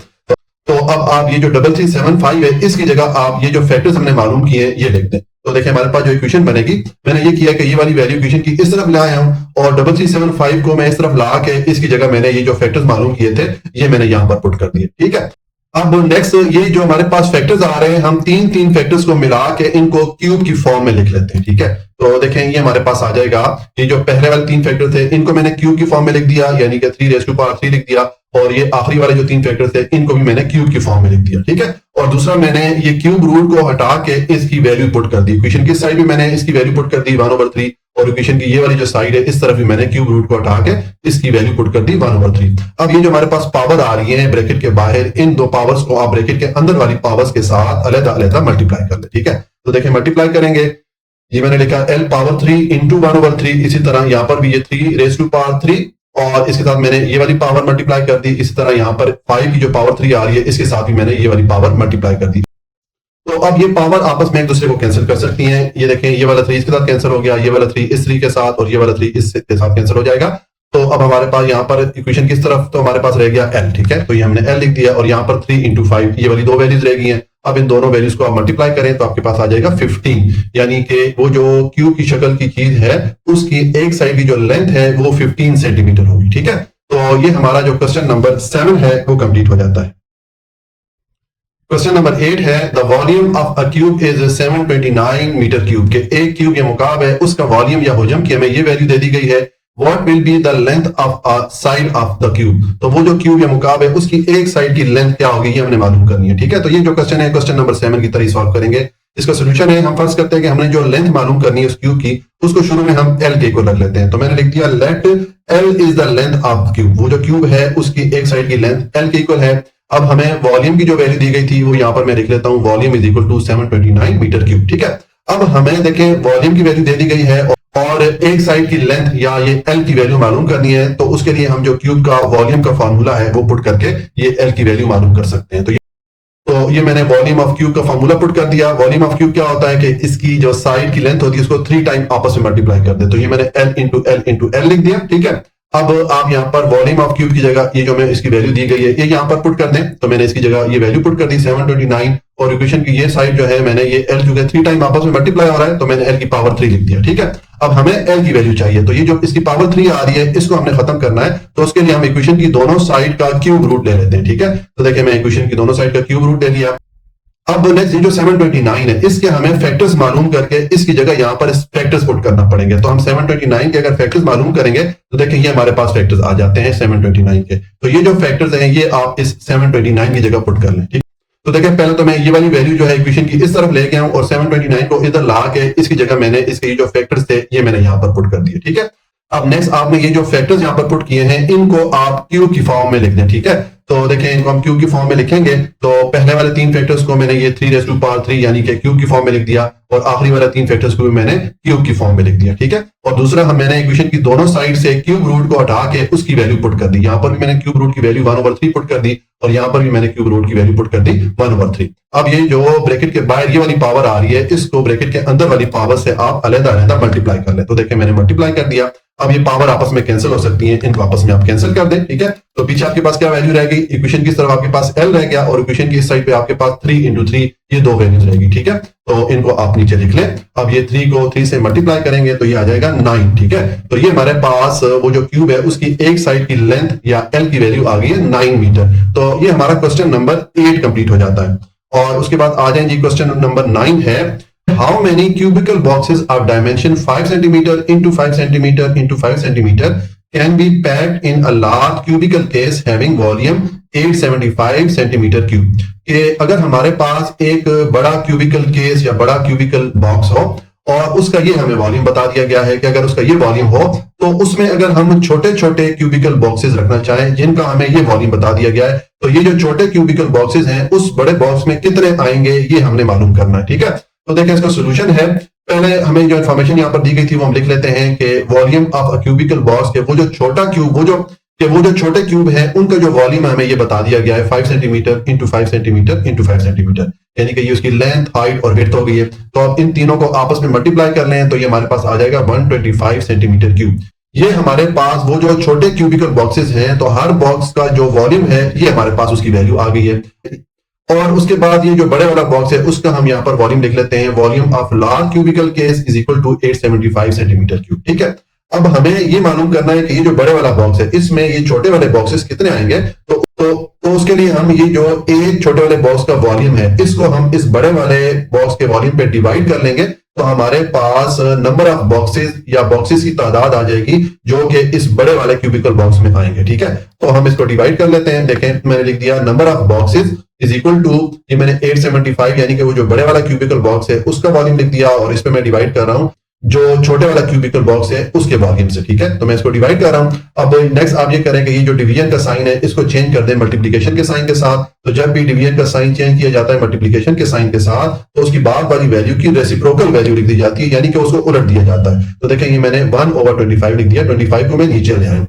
तो अब आप ये जो 3375 है इसकी जगह आप ये जो फैक्टर्स हमने मालूम किए हैं ये लिख दें। तो देखिए हमारे पास जो इक्वेशन बनेगी, मैंने ये किया कि ये वाली वैल्यू इक्वेशन की इस तरफ लाया हूं और 3375 को मैं इस तरफ ला के इसकी जगह मैंने ये जो फैक्टर्स मालूम किए थे ये मैंने यहां पर पुट कर दिए। ठीक है, अब नेक्स्ट ये जो हमारे पास फैक्टर्स आ रहे हैं हम तीन फैक्टर्स को मिला के इनको क्यूब की फॉर्म में लिख लेते हैं। ठीक है, तो देखें ये हमारे पास आ जाएगा, ये जो पहले वाले 3 फैक्टर थे इनको मैंने क्यूब की फॉर्म में लिख दिया, यानी कि 3 रेज़ टू पावर 3 लिख दिया, और ये आखिरी वाले जो 3 फैक्टर थे इनको भी मैंने क्यूब की फॉर्म में लिख दिया। ठीक है, और दूसरा मैंने ये क्यूब रूट को हटा के इसकी वैल्यू पुट कर दी। इक्वेशन की साइड भी मैंने इसकी वैल्यू पुट कर दी 1/3, और इक्वेशन की ये वाली जो साइड है इस तरफ भी मैंने क्यूब रूट को हटा के इसकी वैल्यू पुट कर दी 1/3। अब ये जो हमारे पास पावर आ रही है ब्रैकेट के बाहर, इन 2 पावर्स को आप ब्रैकेट के अंदर वाली पावर्स के साथ अलग-अलग मल्टीप्लाई कर ले। ठीक है, तो देखिए मल्टीप्लाई करेंगे, ये मैंने लिखा एल पावर 3 इंटू 1/3, इसी तरह यहां पर भी ये 3 रेज़ टू पावर 3 और इसके साथ मैंने ये वाली पावर मल्टीप्लाई कर दी। इसी तरह यहां पर 5 की जो पावर 3 आ रही है इसके साथ भी मैंने ये वाली पावर मल्टीप्लाई कर दी। तो अब ये पावर आपस में एक दूसरे को कैंसिल कर सकती हैं। ये देखें ये वाला 3 इसके साथ कैंसिल हो गया, ये वाला 3 इस 3 के साथ, और ये वाला 3 इसके साथ कैंसिल हो जाएगा। तो अब हमारे पास यहाँ पर इक्वेशन किस तरफ, तो हमारे पास रह गया एल। ठीक है, तो ये हमने एल लिख दिया, और यहाँ पर 3 इंटू 5 ये वाली 2 वैल्यूज रह गई हैं। अब इन दोनों वैल्यूज को आप मल्टीप्लाई करें तो आपके पास आ जाएगा 15, यानी कि वो जो क्यूब की शक्ल की चीज है उसकी एक साइड की जो लेंथ है वो 15 सेंटीमीटर होगी। ठीक है, तो ये हमारा जो क्वेश्चन नंबर 7 है वो कंप्लीट हो जाता है। क्वेश्चन नंबर 8 है, the volume of a cube is 729 metre cube, के एक क्यूब ये मुकाब है उसका वॉल्यूम या हुजम की हमें ये वैल्यू दे दी गई है। What will be the length of a side of the cube, तो वो जो क्यूब या मुकाब है उसकी एक साइड की लेंथ क्या होगी ये हमने मालूम करनी है। ठीक है, तो ये जो क्वेश्चन है क्वेश्चन नंबर 7 की तरह सॉल्व करेंगे। इसका सोल्यूशन है, हम फर्ज करते हैं कि हमने जो लेंथ मालूम करनी है उस क्यूब की उसको शुरू में हम एल के को रख लेते हैं। तो मैंने लिख दिया let L is the length of cube, वो जो क्यूब है उसकी एक साइड की लेंथ एल के इक्वल है। अब हमें वॉल्यूम की जो वैल्यू दी गई थी वो यहां पर मैं लिख लेता हूं, volume is equal to 729 metre cube. ठीक है, अब हमें देखें वॉल्यूम की वैल्यू दे दी गई है और एक साइड की लेंथ या ये एल की वैल्यू मालूम करनी है, तो उसके लिए हम जो क्यूब का वॉल्यूम का फॉर्मूला है वो पुट करके ये एल की वैल्यू मालूम कर सकते हैं। तो ये मैंने वॉल्यूम ऑफ क्यूब का फॉर्मूला पुट कर दिया। वॉल्यूम ऑफ क्यूब क्या होता है कि इसकी जो साइड की लेंथ होती है उसको 3 टाइम आपस में मल्टीप्लाई कर दे, तो ये मैंने एल इंटू एल लिख दिया। ठीक है, अब आप यहाँ पर वॉल्यूम ऑफ क्यूब की जगह ये जो मैं इसकी वैल्यू दी गई है ये यहाँ पर पुट कर दें, तो मैंने इसकी जगह ये वैल्यू पुट कर दी 729, और इक्वेशन की ये साइड जो है मैंने ये एल चूंकि 3 टाइम आपस में मल्टीप्लाई हो रहा है तो मैंने एल की पावर 3 लिख दिया। ठीक है, अब हमें एल की वैल्यू चाहिए, तो ये जो इसकी पावर 3 आ रही है इसको हमने खत्म करना है, तो उसके लिए हम इक्वेशन की दोनों साइड का क्यूब रूट ले लेते हैं। ठीक है, तो देखिए मैं इक्वेशन की दोनों साइड का क्यूब रूट ले लिया। अब नेक्स्ट ये जो 729 है इसके हमें फैक्टर्स मालूम करके इसकी जगह यहाँ पर फैक्टर्स पुट करना पड़ेंगे, तो हम 729 के अगर फैक्टर्स मालूम करेंगे तो देखिए ये हमारे पास फैक्टर्स आ जाते हैं 729 के, तो ये जो फैक्टर्स हैं ये आप इस 729 की जगह पुट कर लें। ठीक, तो देखिए पहले तो मैं ये वाली वैल्यू जो है इक्वेशन की इस तरफ ले गया हूं और 729 को इधर ला के इसकी जगह मैंने इसके जो फैक्टर्स थे ये मैंने यहाँ पर पुट कर दिए। ठीक है, अब नेक्स्ट आपने ये जो फैक्टर्स यहाँ पर पुट किए हैं इनको आप क्यूब की फॉर्म में लिख दें। ठीक है, तो देखें इनको हम क्यूब की फॉर्म में लिखेंगे, तो पहले वाले 3 फैक्टर्स को मैंने ये 3 रेज़ टू पावर 3 यानी कि क्यूब की फॉर्म में लिख दिया, और आखिरी वाले 3 फैक्टर्स को भी मैंने क्यूब की फॉर्म में लिख दिया। ठीक है, और दूसरा मैंने इक्वेशन की दोनों साइड से क्यूब रूट को हटा के उसकी वैल्यू पुट कर दी, यहाँ पर भी मैंने क्यूब रूट की वैल्यू 1/3 पुट कर दी और यहाँ पर भी मैंने क्यूब रूट की वैल्यू पुट कर दी 1/3। अब ये जो ब्रैकेट के बाहर ये वाली पावर आ रही है इसको ब्रैकेट के अंदर वाली पावर से आप अलग-अलग मल्टीप्लाई कर ले, तो देखिए मैंने मल्टीप्लाई कर दिया। अब ये पावर आपस में कैंसिल हो सकती है, इनको आपस में आप कैंसिल कर दें। ठीक है, तो पीछे आपके पास क्या वैल्यू रहेगी, इक्वेशन की तरफ आपके पास एल रह गया और इक्वेशन की इस साइड पे आपके पास 3 × 3 ये 2 वैल्यूज रहेगी। ठीक है, तो इनको आप नीचे लिख लें। अब ये 3 को 3 से मल्टीप्लाई करेंगे तो ये आ जाएगा 9। ठीक है, तो ये हमारे पास वो जो क्यूब है उसकी एक साइड की लेंथ या एल की वैल्यू आ गई है 9 मीटर। तो ये हमारा क्वेश्चन नंबर 8 कंप्लीट हो जाता है। और उसके बाद आ जाएंगे क्वेश्चन नंबर 9 है, how many cubical boxes of dimension 5 centimeter into 5 centimeter into 5 centimeter can be packed in a large cubical case having volume 875 centimeter cube। कि अगर हमारे पास एक बड़ा क्यूबिकल केस या बड़ा क्यूबिकल बॉक्स हो और उसका ये हमें वॉल्यूम बता दिया गया है कि अगर उसका ये वॉल्यूम हो तो उसमें अगर हम छोटे छोटे क्यूबिकल बॉक्सेस रखना चाहें जिनका हमें ये वॉल्यूम बता दिया गया है, तो ये जो छोटे क्यूबिकल बॉक्सेस हैं उस बड़े बॉक्स में कितने आएंगे ये हमने मालूम करना है। ठीक है, तो देखिए इसका सोल्यूशन है, पहले हमें जो इन्फॉर्मेशन यहाँ पर दी गई थी वो हम लिख लेते हैं कि volume of a cubical box के वो जो छोटा क्यूब वो जो छोटे क्यूब है उनका जो वॉल्यूम हमें ये बता दिया गया है 5 centimetre into 5 centimetre into 5 centimetre, यानी कि ये उसकी लेंथ, हाइट और विड्थ हो गई है। तो अब इन तीनों को आपस में मल्टीप्लाई कर लें तो ये हमारे पास आ जाएगा 125 सेंटीमीटर क्यूब। ये हमारे पास वो जो छोटे क्यूबिकल बॉक्सेस हैं तो हर बॉक्स का जो वॉल्यूम है ये हमारे पास उसकी वैल्यू आ गई है। और उसके बाद ये जो बड़े वाला बॉक्स है उसका हम यहाँ पर वॉल्यूम लिख लेते हैं, volume of large cubical case is equal to 875 centimetre cube. ठीक है, अब हमें ये मालूम करना है कि ये जो बड़े वाला बॉक्स है इसमें ये छोटे वाले बॉक्सेस कितने आएंगे, तो उसके लिए हम ये जो एक छोटे वाले बॉक्स का वॉल्यूम है इसको हम इस बड़े वाले बॉक्स के वॉल्यूम पे डिवाइड कर लेंगे, तो हमारे पास नंबर ऑफ बॉक्सेस या बॉक्सेस की तादाद आ जाएगी जो कि इस बड़े वाले क्यूबिकल बॉक्स में आएंगे। ठीक है, तो हम इसको डिवाइड कर लेते हैं। देखें मैंने लिख दिया number of boxes is equal to, ये मैंने 875 यानी कि वो जो बड़े वाला क्यूबिकल बॉक्स है उसका वॉल्यूम लिख दिया और इस पे मैं डिवाइड कर रहा हूं जो छोटे वाला क्यूबिकल बॉक्स है उसके वॉल्यूम से। ठीक है, तो मैं इसको डिवाइड कर रहा हूं। अब नेक्स्ट आप ये करें कि ये जो डिवीजन का साइन है इसको चेंज कर दें मल्टीप्लिकेशन के साइन के साथ, तो जब भी डिवीजन का साइन चेंज किया जाता है मल्टीप्लिकेशन के साइन के साथ तो उसकी बाद वाली वैल्यू की रेसिप्रोकल वैल्यू लिख दी जाती है, यानी कि उसको उलट दिया जाता है। तो देखें ये मैंने 1/25 लिख दिया, 25 को मैं नीचे ले आया।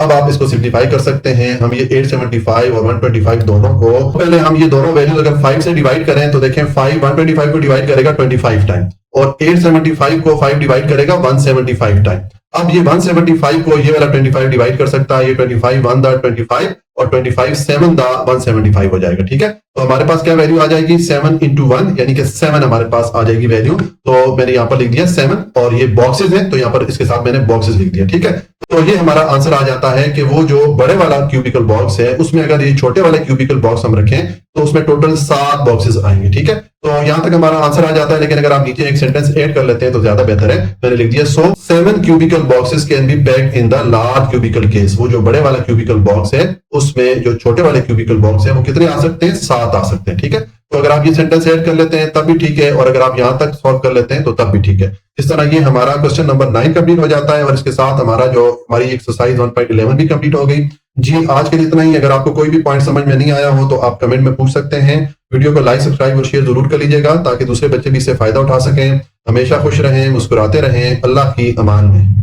अब आप इसको सिंप्लीफाई कर सकते हैं, हम ये 875 और 125 दोनों को, पहले हम ये दोनों वैल्यूज अगर 5 से डिवाइड करें तो देखें 5 125 को डिवाइड करेगा 25 टाइम और 875 को 5 डिवाइड करेगा 175 टाइम। अब ये 175 को ये वाला 25 डिवाइड कर सकता है, ये 25 1 दा 25 और 25 7 दा 175 हो जाएगा। ठीक है, तो हमारे पास क्या वैल्यू आ जाएगी 7 × 1 यानी कि 7 हमारे पास आ जाएगी वैल्यू। तो मैंने यहाँ पर लिख दिया 7 और ये बॉक्सेस हैं तो यहाँ पर इसके साथ मैंने बॉक्सेस लिख दिया। ठीक है, तो ये हमारा आंसर आ जाता है कि वो जो बड़े वाला क्यूबिकल बॉक्स है उसमें अगर ये छोटे वाले क्यूबिकल बॉक्स हम रखें तो उसमें टोटल 7 बॉक्सेस आएंगे। ठीक है, तो यहाँ तक हमारा आंसर आ जाता है, लेकिन अगर आप नीचे एक सेंटेंस ऐड कर लेते हैं तो ज्यादा बेहतर है। मैंने लिख दिया so 7 cubical boxes can be packed in the large cubical case. वो जो बड़े वाला क्यूबिकल बॉक्स है उसमें जो छोटे वाले क्यूबिकल बॉक्स है वो कितने आ सकते हैं, 7 आ सकते हैं। ठीक है, तो अगर आप ये सेंटेंस ऐड कर लेते हैं तब भी ठीक है और अगर आप यहां तक सॉल्व कर लेते हैं तो तब भी ठीक है। इस तरह ये हमारा क्वेश्चन नंबर 9 कंप्लीट हो जाता है और इसके साथ हमारी एक्सरसाइज 1.11 भी कंप्लीट हो गई। जी आज के लिए इतना ही। अगर आपको कोई भी पॉइंट समझ में नहीं आया हो तो आप कमेंट में पूछ सकते हैं। वीडियो को लाइक, सब्सक्राइब और शेयर जरूर कर लीजिएगा ताकि दूसरे बच्चे भी इससे फायदा उठा सकें। हमेशा खुश रहें, मुस्कुराते रहें। अल्लाह की अमान में।